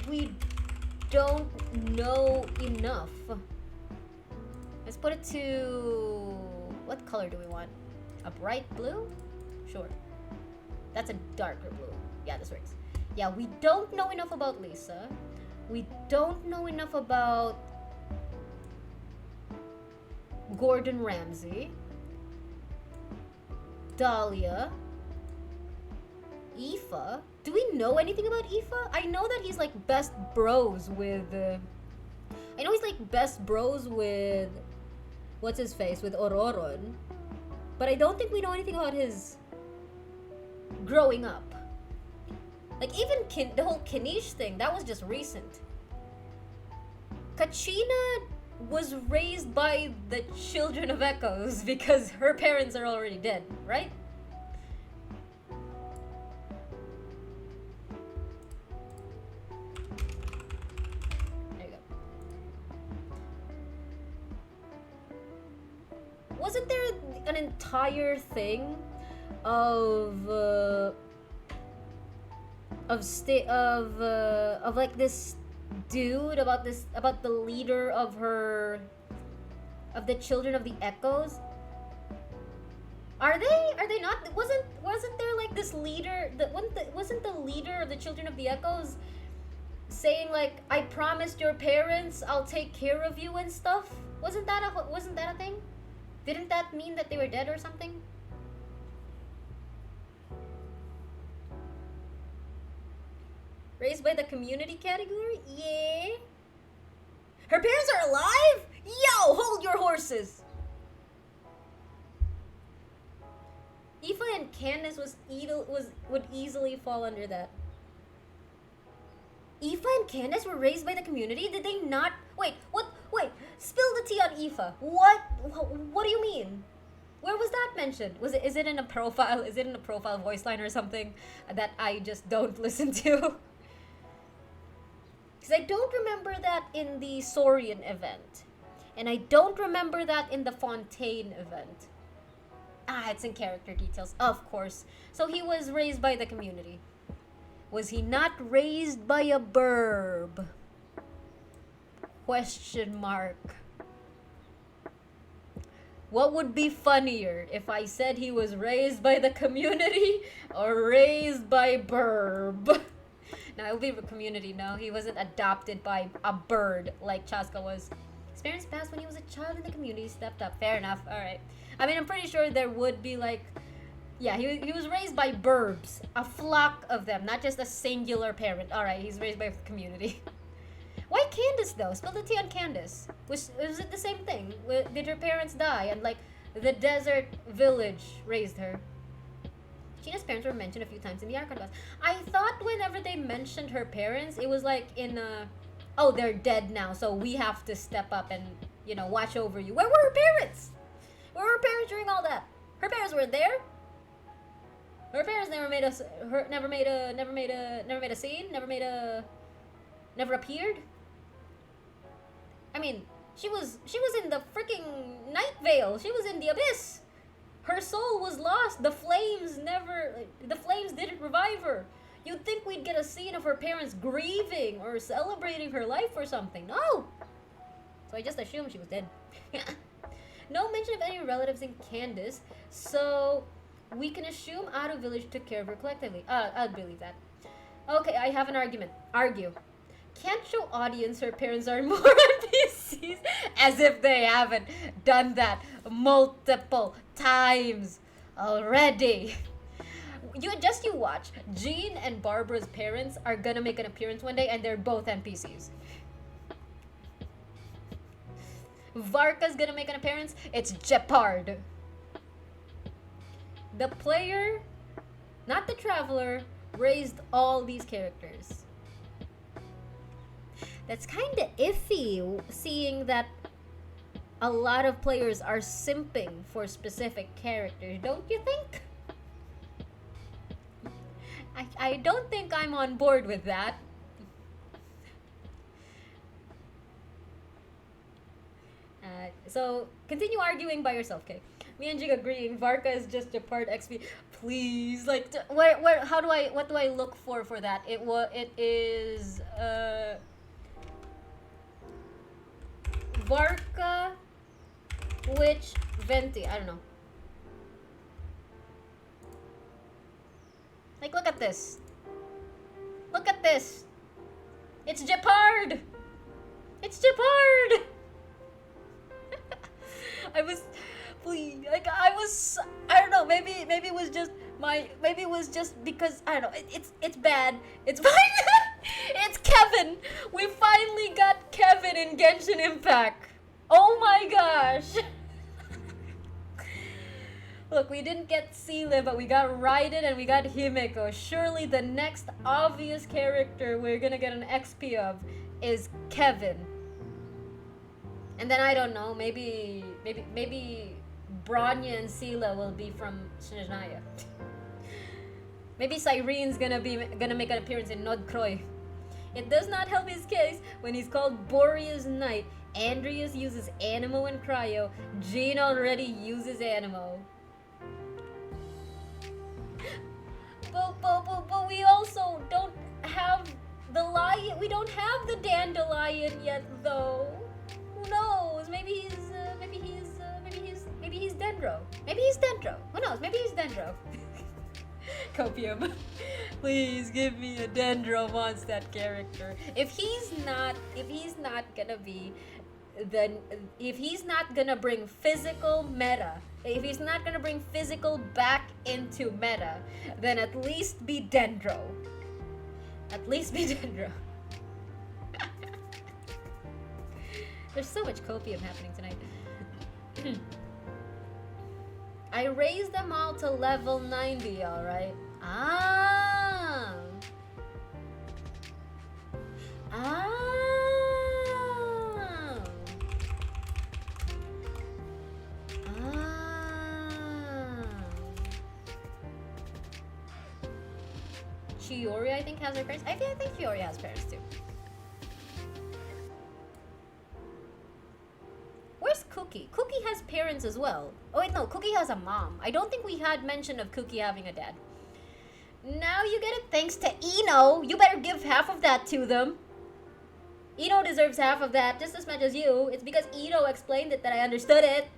we don't know enough. Let's put it to... What color do we want? A bright blue? Sure. That's a darker blue. Yeah, this works. Yeah, we don't know enough about Lisa. We don't know enough about Gordon Ramsay, Dahlia, Aoife. Do we know anything about Aoife? I know that he's like best bros with... I know he's like best bros with... What's his face? With Ororon. But I don't think we know anything about his growing up. Like even the whole Kanish thing, that was just recent. Kachina was raised by the Children of Echoes because her parents are already dead, right? There you go. Wasn't there an entire thing of like this dude about the leader of the Children of the Echoes? Are they not? Wasn't there like this leader that wasn't the leader of the Children of the Echoes saying like, I promised your parents I'll take care of you and stuff? Wasn't that a thing? Didn't that mean that they were dead or something? Raised by the community category? Yeah. Her parents are alive? Yo, hold your horses. Aoife and Candace would easily fall under that. Aoife and Candace were raised by the community? Did they not? Wait, what? Wait, spill the tea on Aoife. What do you mean? Where was that mentioned? Was it? Is it in a profile? Is it in a profile voice line or something that I just don't listen to? Because I don't remember that in the Saurian event, and I don't remember that in the Fontaine event. Ah, it's in character details, of course. So he was raised by the community. Was he not raised by a burb? Question mark. What would be funnier if I said he was raised by the community or raised by burb? No, it would be the community. No, he wasn't adopted by a bird like Chaska was. His parents passed when he was a child in the community. Stepped up. Fair enough. All right. I mean, I'm pretty sure there would be like, yeah, he was raised by burbs, a flock of them, not just a singular parent. All right, he's raised by the community. Why Candace though? Spill the tea on Candace. Was it the same thing? Did her parents die and like the desert village raised her? Gina's parents were mentioned a few times in the Archon class. I thought whenever they mentioned her parents, it was like in oh, they're dead now, so we have to step up and, you know, watch over you. Where were her parents? Where were her parents during all that? Her parents weren't there. Her parents never made a scene, never appeared. I mean, she was in the freaking Night Vale. She was in the abyss. Her soul was lost. The flames didn't revive her. You'd think we'd get a scene of her parents grieving or celebrating her life or something. No. So I just assumed she was dead. No mention of any relatives in Candace, so we can assume Auto Village took care of her collectively. I'll believe that. Okay, I have an argument. Argue. Can't show audience her parents are more NPCs, as if they haven't done that multiple times already. You watch. Jean and Barbara's parents are gonna make an appearance one day, and they're both NPCs. Varka's gonna make an appearance. It's Jeopard. The player, not the traveler, raised all these characters. That's kind of iffy, seeing that a lot of players are simping for specific characters, don't you think? I don't think I'm on board with that. So continue arguing by yourself, okay? Me and Jig agreeing. Varka is just a part XP. Please, like, where? How do I? What do I look for that? It is Varka, Witch, Venti. I don't know. Like, look at this. Look at this. It's Jeopard. It's Jeopard. I don't know, maybe it was just because, I don't know, it's bad. It's fine. It's Kevin. We finally got Kevin in Genshin Impact. Oh my gosh. Look, we didn't get Seele, but we got Raiden and we got Himeko. Surely the next obvious character we're gonna get an XP of is Kevin. And then I don't know, maybe Bronya and Seele will be from Shinjaya. Maybe Cyrene's gonna make an appearance in Nodkroy. It does not help his case when he's called Boreas Knight. Andreas uses Animo and Cryo. Jean already uses Animo. But we also don't have the lion. We don't have the Dandelion yet, though. Who knows? Maybe he's Dendro. Maybe he's Dendro. Who knows? Maybe he's Dendro. Copium. Please give me a Dendro Mondstadt character. If he's not gonna bring physical meta, if he's not gonna bring physical back into meta, then at least be Dendro. At least be Dendro. There's so much copium happening tonight. I raised them all to level 90, alright? Ah! Shiori, I think, has her parents. I think Shiori has parents too. Where's Cookie? Cookie has parents as well. Oh wait, no, Cookie has a mom. I don't think we had mention of Cookie having a dad. Now you get it thanks to Ino. You better give half of that to them. Ino deserves half of that just as much as you. It's because Ino explained it that I understood it.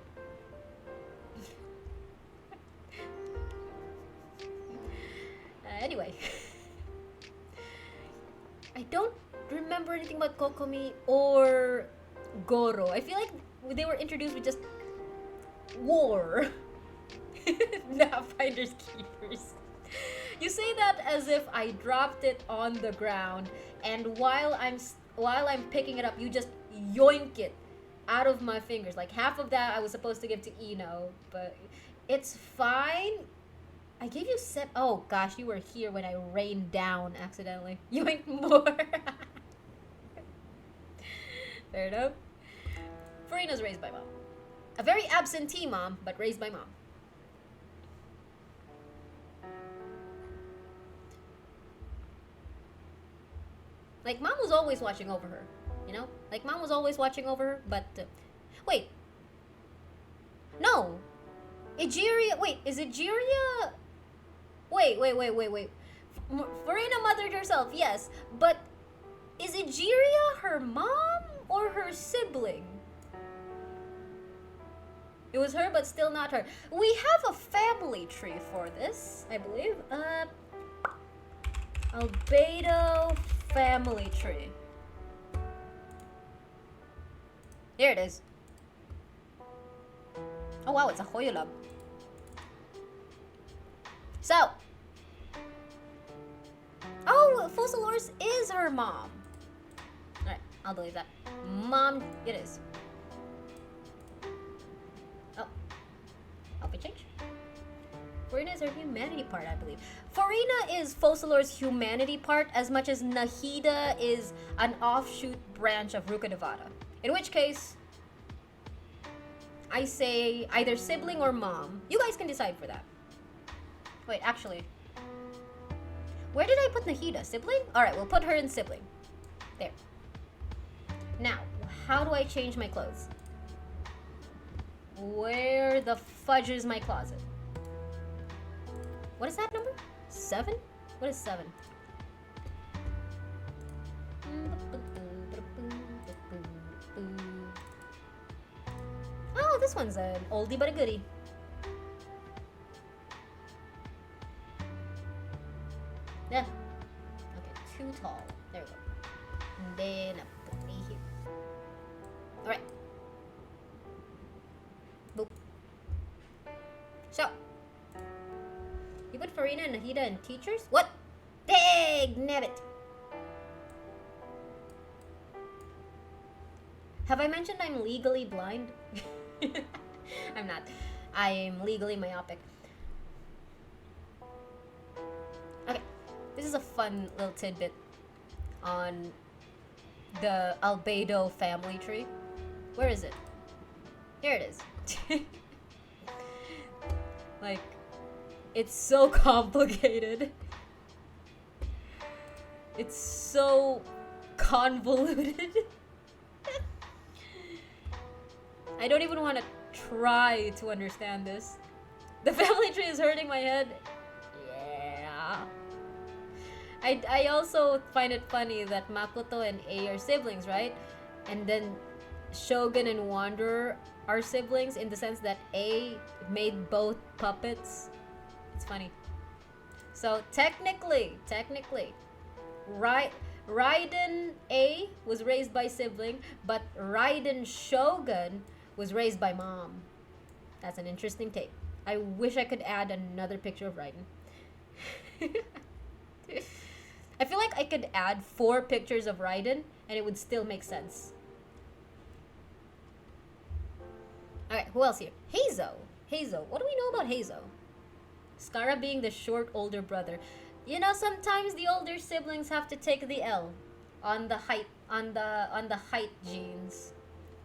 Anyway. I don't remember anything about Kokomi or Goro. I feel like they were introduced with just war. Not finders keepers. You say that as if I dropped it on the ground, and while I'm picking it up, you just yoink it out of my fingers. Like half of that I was supposed to give to Ino, but it's fine. I gave you oh gosh, you were here when I rained down accidentally. Yoink more. Fair enough. Farina's raised by mom. A very absentee mom, but raised by mom. Like, mom was always watching over her, you know? Like, mom was always watching over her, but... wait. No. Egeria... Wait, is Egeria... Wait. Farina mothered herself, yes. But is Egeria her mom or her sibling? It was her, but still not her. We have a family tree for this, I believe. Albedo family tree. There it is. Oh wow, it's a Hoyulab. So. Oh, Fossilors is her mom. Alright, I'll believe that. Mom, it is. Oh. Outfit change. Farina is her humanity part, I believe. Farina is Fossilor's humanity part as much as Nahida is an offshoot branch of Ruka Devata. In which case, I say either sibling or mom. You guys can decide for that. Wait, actually. Where did I put Nahida? Sibling? Alright, we'll put her in sibling. There. Now, how do I change my clothes? Where the fudge is my closet? What is that number? 7? What is 7? Oh, this one's an oldie but a goodie. Yeah. Okay, too tall. There we go. And then I put me here. Alright. Boop. So. You put Farina and Nahida and teachers? What? Dang, nabbit. Have I mentioned I'm legally blind? I'm not. I am legally myopic. Okay. This is a fun little tidbit on the Albedo family tree. Where is it? Here it is. Like, it's so complicated. It's so convoluted. I don't even want to try to understand this. The family tree is hurting my head. Yeah. I also find it funny that Makoto and A are siblings, right? And then Shogun and Wanderer are siblings in the sense that A made both puppets. It's funny. So technically, Raiden A was raised by sibling, but Raiden Shogun was raised by mom. That's an interesting take. I wish I could add another picture of Raiden. I feel like I could add 4 pictures of Raiden and it would still make sense. Alright, who else here? Heizo. What do we know about Heizo? Skara being the short older brother. You know, sometimes the older siblings have to take the L on the height genes.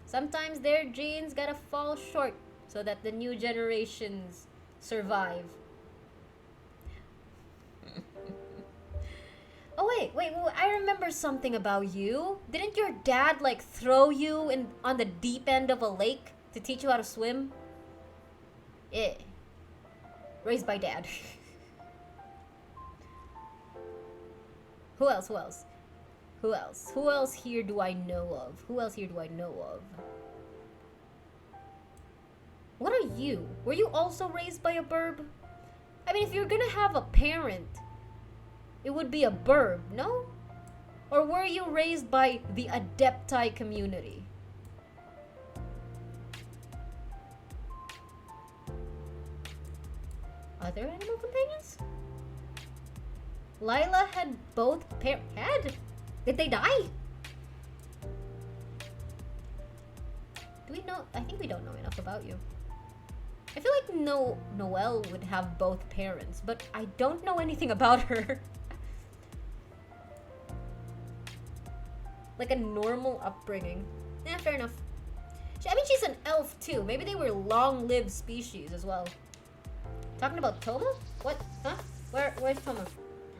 Sometimes their genes gotta fall short so that the new generations survive. wait, I remember something about you. Didn't your dad like throw you in on the deep end of a lake to teach you how to swim? Eh. Raised by dad. Who else? Who else? Who else? Who else here do I know of? Who else here do I know of? What are you? Were you also raised by a burb? I mean, if you're gonna have a parent, it would be a burb, no? Or were you raised by the Adepti community? Other animal companions? Lila had both had? Did they die? Do we know? I think we don't know enough about you. I feel like Noelle would have both parents, but I don't know anything about her. Like a normal upbringing. Yeah, fair enough. I mean, she's an elf too. Maybe they were long-lived species as well. Talking about Toma? What? Huh? Where's Toma?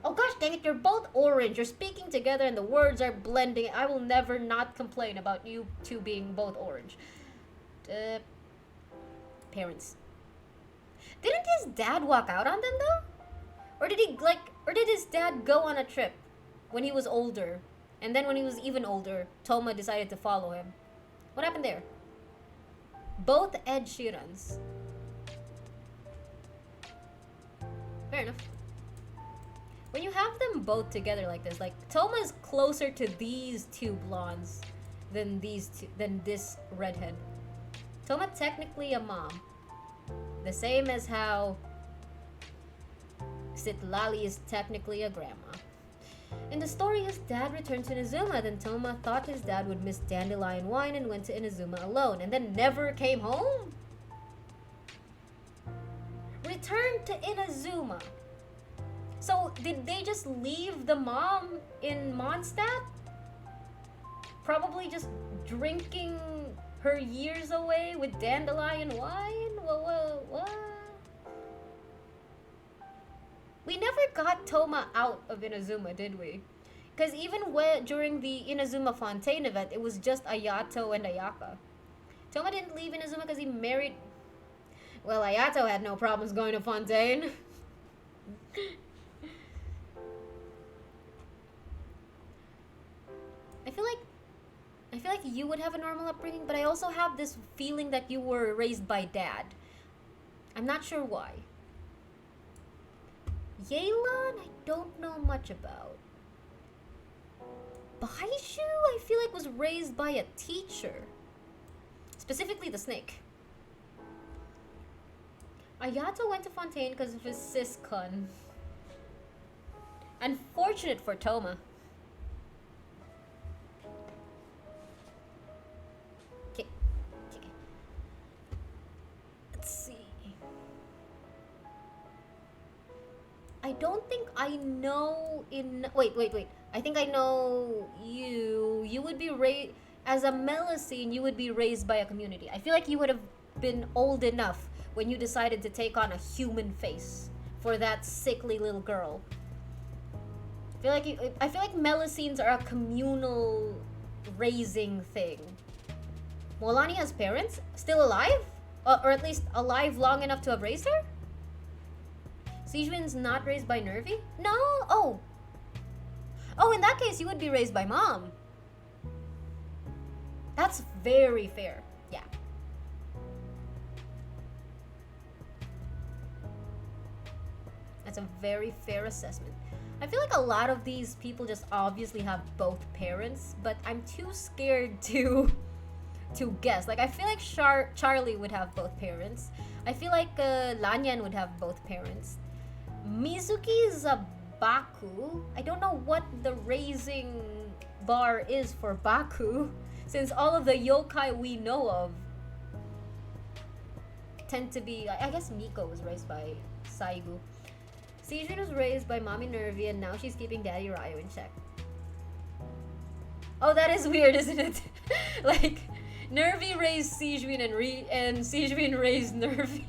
Oh gosh dang it, you're both orange. You're speaking together and the words are blending. I will never not complain about you two being both orange. Parents. Didn't his dad walk out on them though? Or did his dad go on a trip when he was older? And then when he was even older, Toma decided to follow him. What happened there? Both Ed Sheerans. Fair enough. When you have them both together like this, like Toma's closer to these two blondes than this redhead. Toma technically a mom. The same as how Citlali is technically a grandma. In the story, his dad returned to Inazuma, then Toma thought his dad would miss dandelion wine and went to Inazuma alone, and then never came home? Returned to Inazuma. So, did they just leave the mom in Mondstadt? Probably just drinking her years away with dandelion wine? What? We never got Toma out of Inazuma, did we? Because even during the Inazuma Fontaine event, it was just Ayato and Ayaka. Toma didn't leave Inazuma because he married... Well, Ayato had no problems going to Fontaine. I feel like you would have a normal upbringing, but I also have this feeling that you were raised by dad. I'm not sure why. Yelan, I don't know much about. Baishu, I feel like was raised by a teacher. Specifically the snake. Ayato went to Fontaine because of his sis-kun. Unfortunate for Toma. Okay. Let's see. I don't think I know Wait. I think I know you. You would be raised... As a Melusine, you would be raised by a community. I feel like you would have been old enough when you decided to take on a human face for that sickly little girl. I feel like Melusines are a communal raising thing. Molani has parents? Still alive? Or at least alive long enough to have raised her? Sijun's not raised by Nervi? No? Oh, in that case, you would be raised by mom. That's very fair. Yeah. That's a very fair assessment. I feel like a lot of these people just obviously have both parents, but I'm too scared to guess. Like, I feel like Charlie would have both parents. I feel like Lanyan would have both parents. Mizuki is a Baku. I don't know what the raising bar is for Baku, since all of the yokai we know of tend to be... I guess Miko was raised by Saigu. Sijun was raised by Mommy Nervi, and now she's keeping Daddy Ryo in check. Oh, that is weird, isn't it? Like, Nervi raised Sijun and Sijun raised Nervi.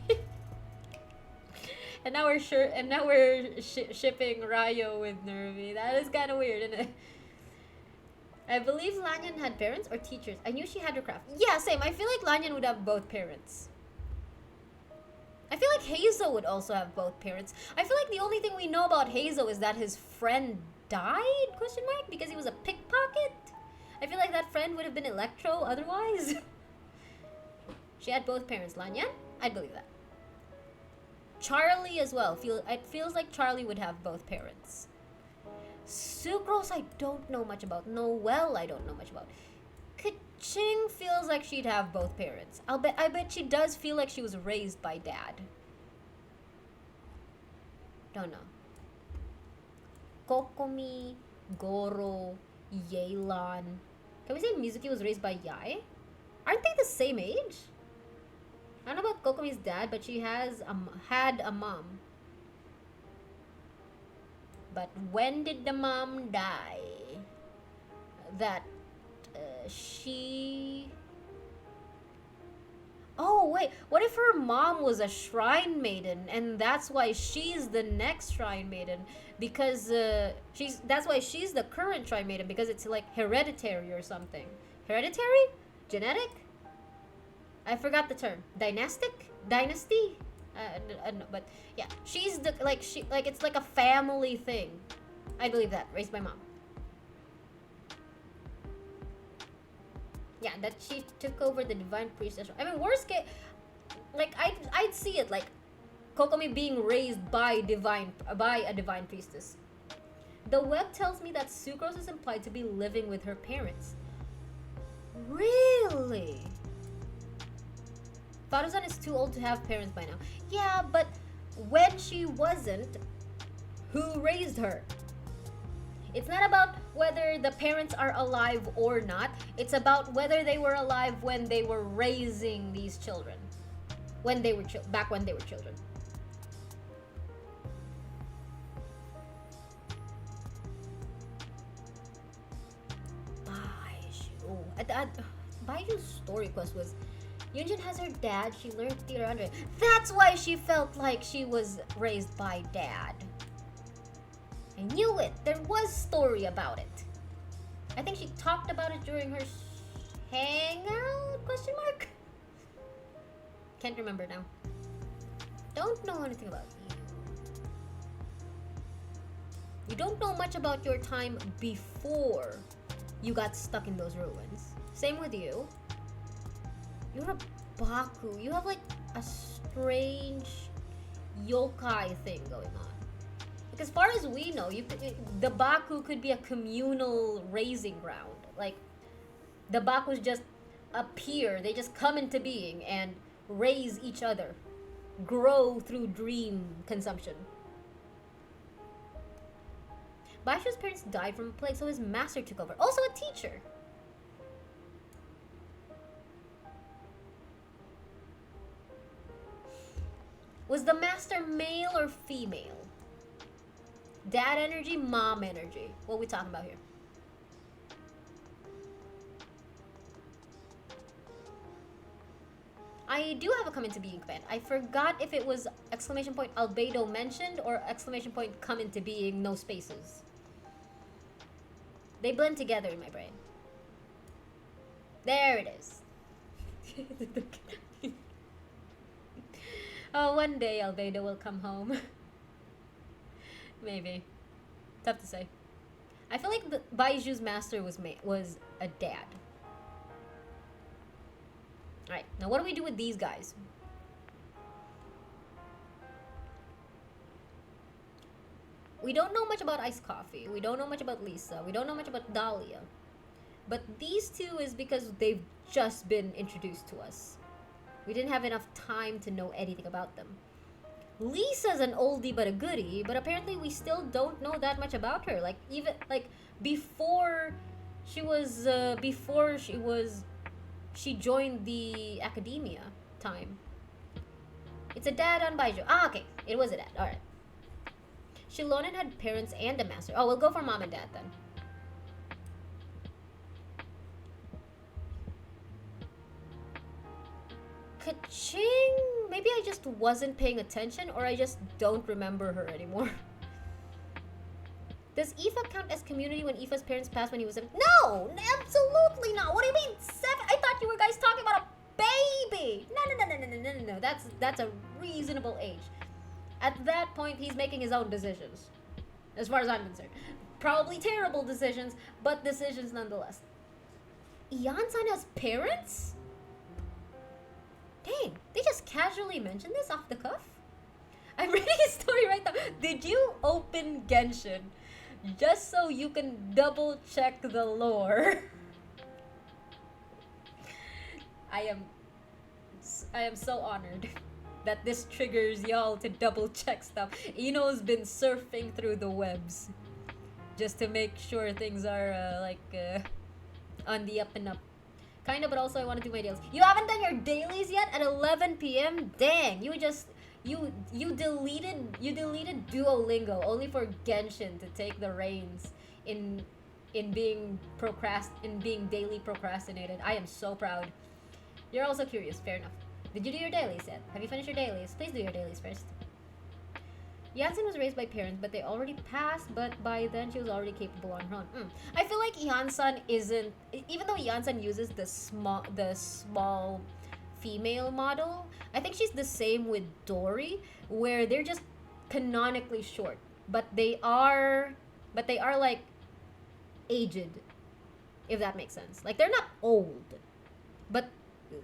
And now we're shipping Rayo with Nervi. That is kind of weird, isn't it? I believe Lanyan had parents or teachers. I knew she had her craft. Yeah, same. I feel like Lanyan would have both parents. I feel like Hazel would also have both parents. I feel like the only thing we know about Hazel is that his friend died? Question mark? Because he was a pickpocket? I feel like that friend would have been Electro otherwise. She had both parents. Lanyan? I'd believe that. Charlie as well. It feels like Charlie would have both parents. Sucrose I don't know much about. Noelle I don't know much about. Kaching feels like she'd have both parents. I bet she does feel like she was raised by dad. Don't know. Kokomi, Goro, Yelan. Can we say Mizuki was raised by Yae? Aren't they the same age? I don't know about Kokomi's dad, but she has had a mom. But when did the mom die? That she... Oh, wait. What if her mom was a shrine maiden and that's why she's the next shrine maiden? Because that's why she's the current shrine maiden, because it's like hereditary or something. Hereditary? Genetic? I forgot the term. Dynastic? Dynasty? No, but yeah, she's the it's like a family thing. I believe that, raised by mom. Yeah, that she took over the divine priestess. I mean, worst case, like I'd see it like Kokomi being raised by a divine priestess. The web tells me that Sucrose is implied to be living with her parents. Really? Faruzan is too old to have parents by now. Yeah, but when she wasn't, who raised her? It's not about whether the parents are alive or not. It's about whether they were alive when they were raising these children. Back when they were children. Baiju's story quest was Yunjin has her dad, she learned theater under it. That's why she felt like she was raised by dad. I knew it. There was story about it. I think she talked about it during her hangout? Question mark? Can't remember now. Don't know anything about you. You don't know much about your time before you got stuck in those ruins. Same with you. You're a Baku. You have like a strange yokai thing going on. Like, as far as we know, the Baku could be a communal raising ground. Like, the Bakus just appear. They just come into being and raise each other. Grow through dream consumption. Baishu's parents died from a plague, so his master took over. Also a teacher. Was the master male or female? Dad energy, mom energy. What are we talking about here? I do have a come into being command. I forgot if it was exclamation point albedo mentioned or exclamation point come into being no spaces. They blend together in my brain. There it is. Oh, one day Albedo will come home. Maybe. Tough to say. I feel like the Baiju's master was a dad. Alright, now what do we do with these guys? We don't know much about Iced Coffee. We don't know much about Lisa. We don't know much about Dahlia. But these two is because they've just been introduced to us. We didn't have enough time to know anything about them. Lisa's an oldie but a goodie, but apparently we still don't know that much about her. Like, even, like, she joined the academia time. It's a dad on Baiju. Ah, okay. It was a dad. Alright. Shilonen had parents and a master. Oh, we'll go for mom and dad then. Kaching maybe I just wasn't paying attention, or I just don't remember her anymore. Does Aoife count as community when Aoife's parents passed when he was 7? No! Absolutely not! What do you mean 7? I thought you were guys talking about a baby! No. That's a reasonable age. At that point, he's making his own decisions. As far as I'm concerned. Probably terrible decisions, but decisions nonetheless. Ian-san has parents? Dang, they just casually mentioned this off the cuff? I'm reading his story right now. Did you open Genshin just so you can double check the lore? I am so honored that this triggers y'all to double check stuff. Ino's been surfing through the webs just to make sure things are on the up and up. Kinda, but also I want to do my dailies. You haven't done your dailies yet at 11 p.m. Dang, you deleted Duolingo only for Genshin to take the reins in being daily procrastinated. I am so proud. You're also curious. Fair enough. Did you do your dailies yet? Have you finished your dailies? Please do your dailies first. Yansan was raised by parents, but they already passed, but by then she was already capable on her own. I feel like Yansan isn't, even though Yansan uses the small female model, I think she's the same with Dory, where they're just canonically short, but they are like aged, if that makes sense. Like, they're not old, but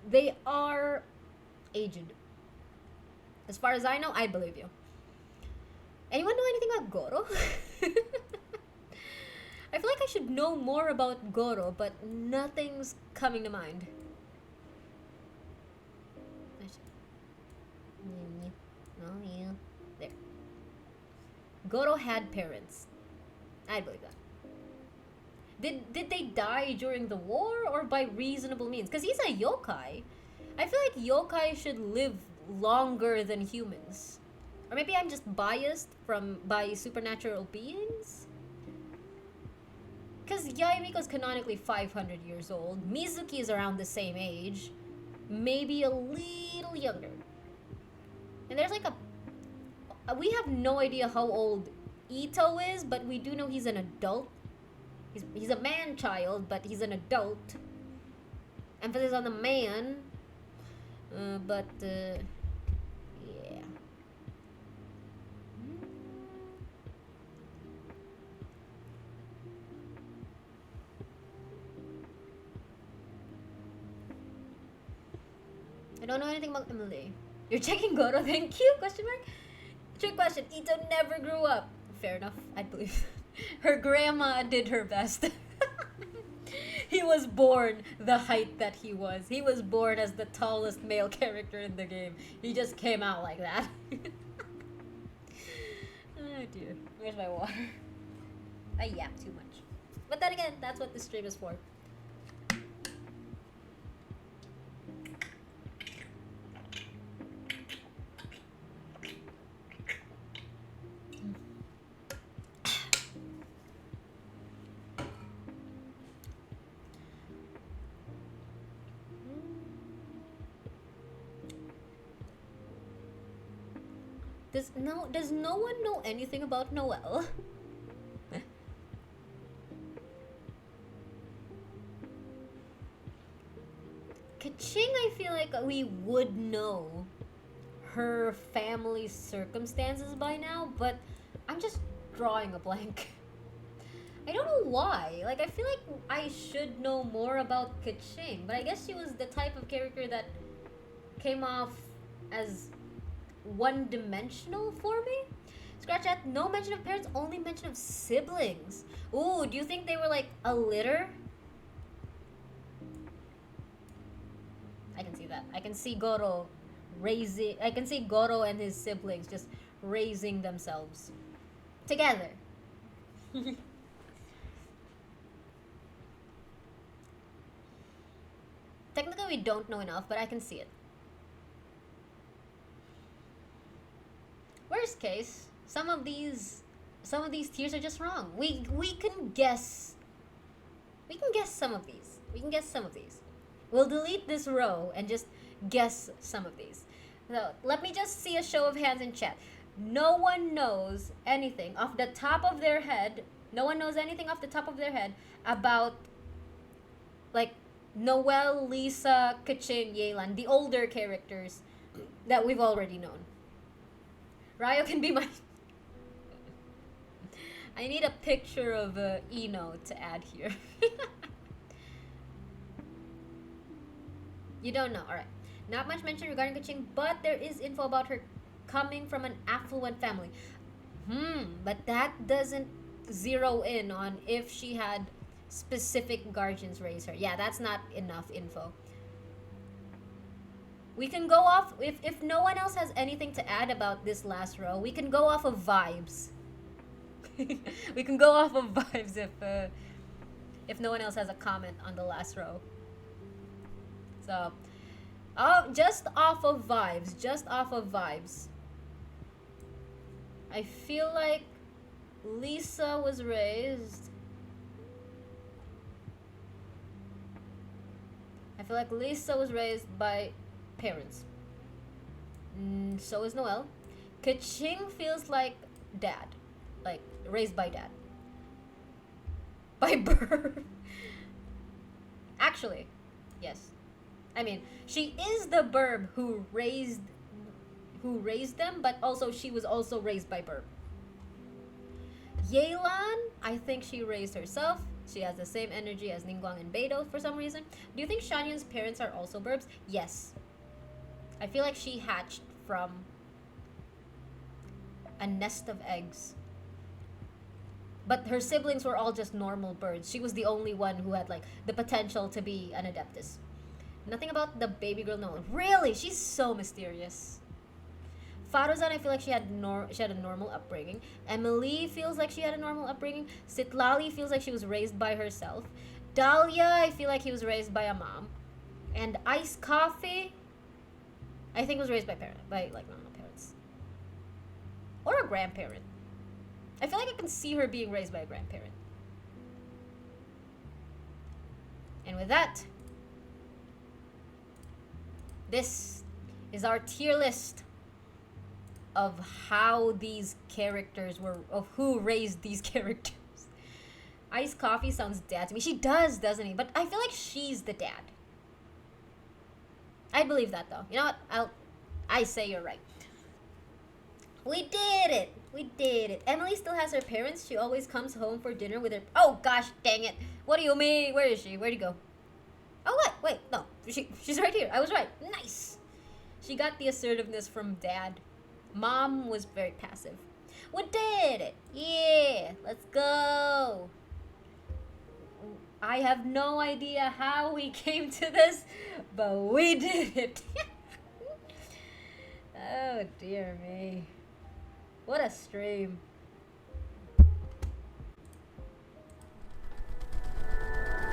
they are aged. As far as I know, I believe you. Anyone know anything about Goro? I feel like I should know more about Goro, but nothing's coming to mind. Oh yeah. There. Goro had parents. I believe that. Did they die during the war or by reasonable means? Because he's a yokai. I feel like yokai should live longer than humans. Or maybe I'm just biased by supernatural beings? Because Yaemiko's canonically 500 years old. Mizuki is around the same age. Maybe a little younger. And there's like we have no idea how old Ito is, but we do know he's an adult. He's a man-child, but he's an adult. Emphasis on the man. Yeah. I don't know anything about Emily. You're checking Goro, thank you? Question mark? Trick question. Ito never grew up. Fair enough, I believe. Her grandma did her best. He was born the height that he was. He was born as the tallest male character in the game. He just came out like that. Oh dear. Where's my water? I yap too much. But then again, that's what this stream is for. Does no one know anything about Noelle? Kaching, I feel like we would know her family's circumstances by now, but I'm just drawing a blank. I don't know why. Like, I feel like I should know more about Kaching, but I guess she was the type of character that came off as one-dimensional for me. Scratch at no mention of parents, only mention of siblings. Ooh, do you think they were like a litter? I can see that. I can see Goro and his siblings just raising themselves together. Technically we don't know enough, but I can see it. Worst case, some of these tiers are just wrong. We can guess. We can guess some of these. We'll delete this row and just guess some of these. So let me just see a show of hands in chat. No one knows anything off the top of their head. No one knows anything off the top of their head about like Noelle, Lisa, Kaching, Yelan, the older characters that we've already known. Ryo can be my. I need a picture of Eno to add here. You don't know, alright. Not much mention regarding Kaching, but there is info about her coming from an affluent family. But that doesn't zero in on if she had specific guardians raise her. Yeah, that's not enough info. We can go off, if no one else has anything to add about this last row, we can go off of vibes. We can go off of vibes if no one else has a comment on the last row. So, oh, just off of vibes. Just off of vibes. I feel like Lisa was raised. I feel like Lisa was raised by parents. So is Noelle. Kaching feels like dad. Like, raised by dad. By birth. Actually, yes. I mean, she is the burb who raised them, but also she was also raised by burb. Yelan, I think she raised herself. She has the same energy as Ningguang and Beidou for some reason. Do you think Shanyan's parents are also burbs? Yes. I feel like she hatched from a nest of eggs. But her siblings were all just normal birds. She was the only one who had like the potential to be an adeptus. Nothing about the baby girl, no. Really? She's so mysterious. Faruzan, I feel like she had a normal upbringing. Emily feels like she had a normal upbringing. Sitlali feels like she was raised by herself. Dahlia, I feel like he was raised by a mom. And Ice Coffee, I think was raised by like normal parents. Or a grandparent. I feel like I can see her being raised by a grandparent. And with that, this is our tier list of how these characters were, of who raised these characters. Ice Coffee sounds dad to me. She does, doesn't he? But I feel like she's the dad. I believe that though. You know what? I say you're right. We did it! We did it. Emily still has her parents. She always comes home for dinner with her. Oh gosh, dang it. What do you mean? Where is she? Where'd you go? Oh, what? Wait, no. She's right here. I was right. Nice. She got the assertiveness from dad. Mom was very passive. We did it. Yeah. Let's go. I have no idea how we came to this, but we did it. Oh, dear me. What a stream.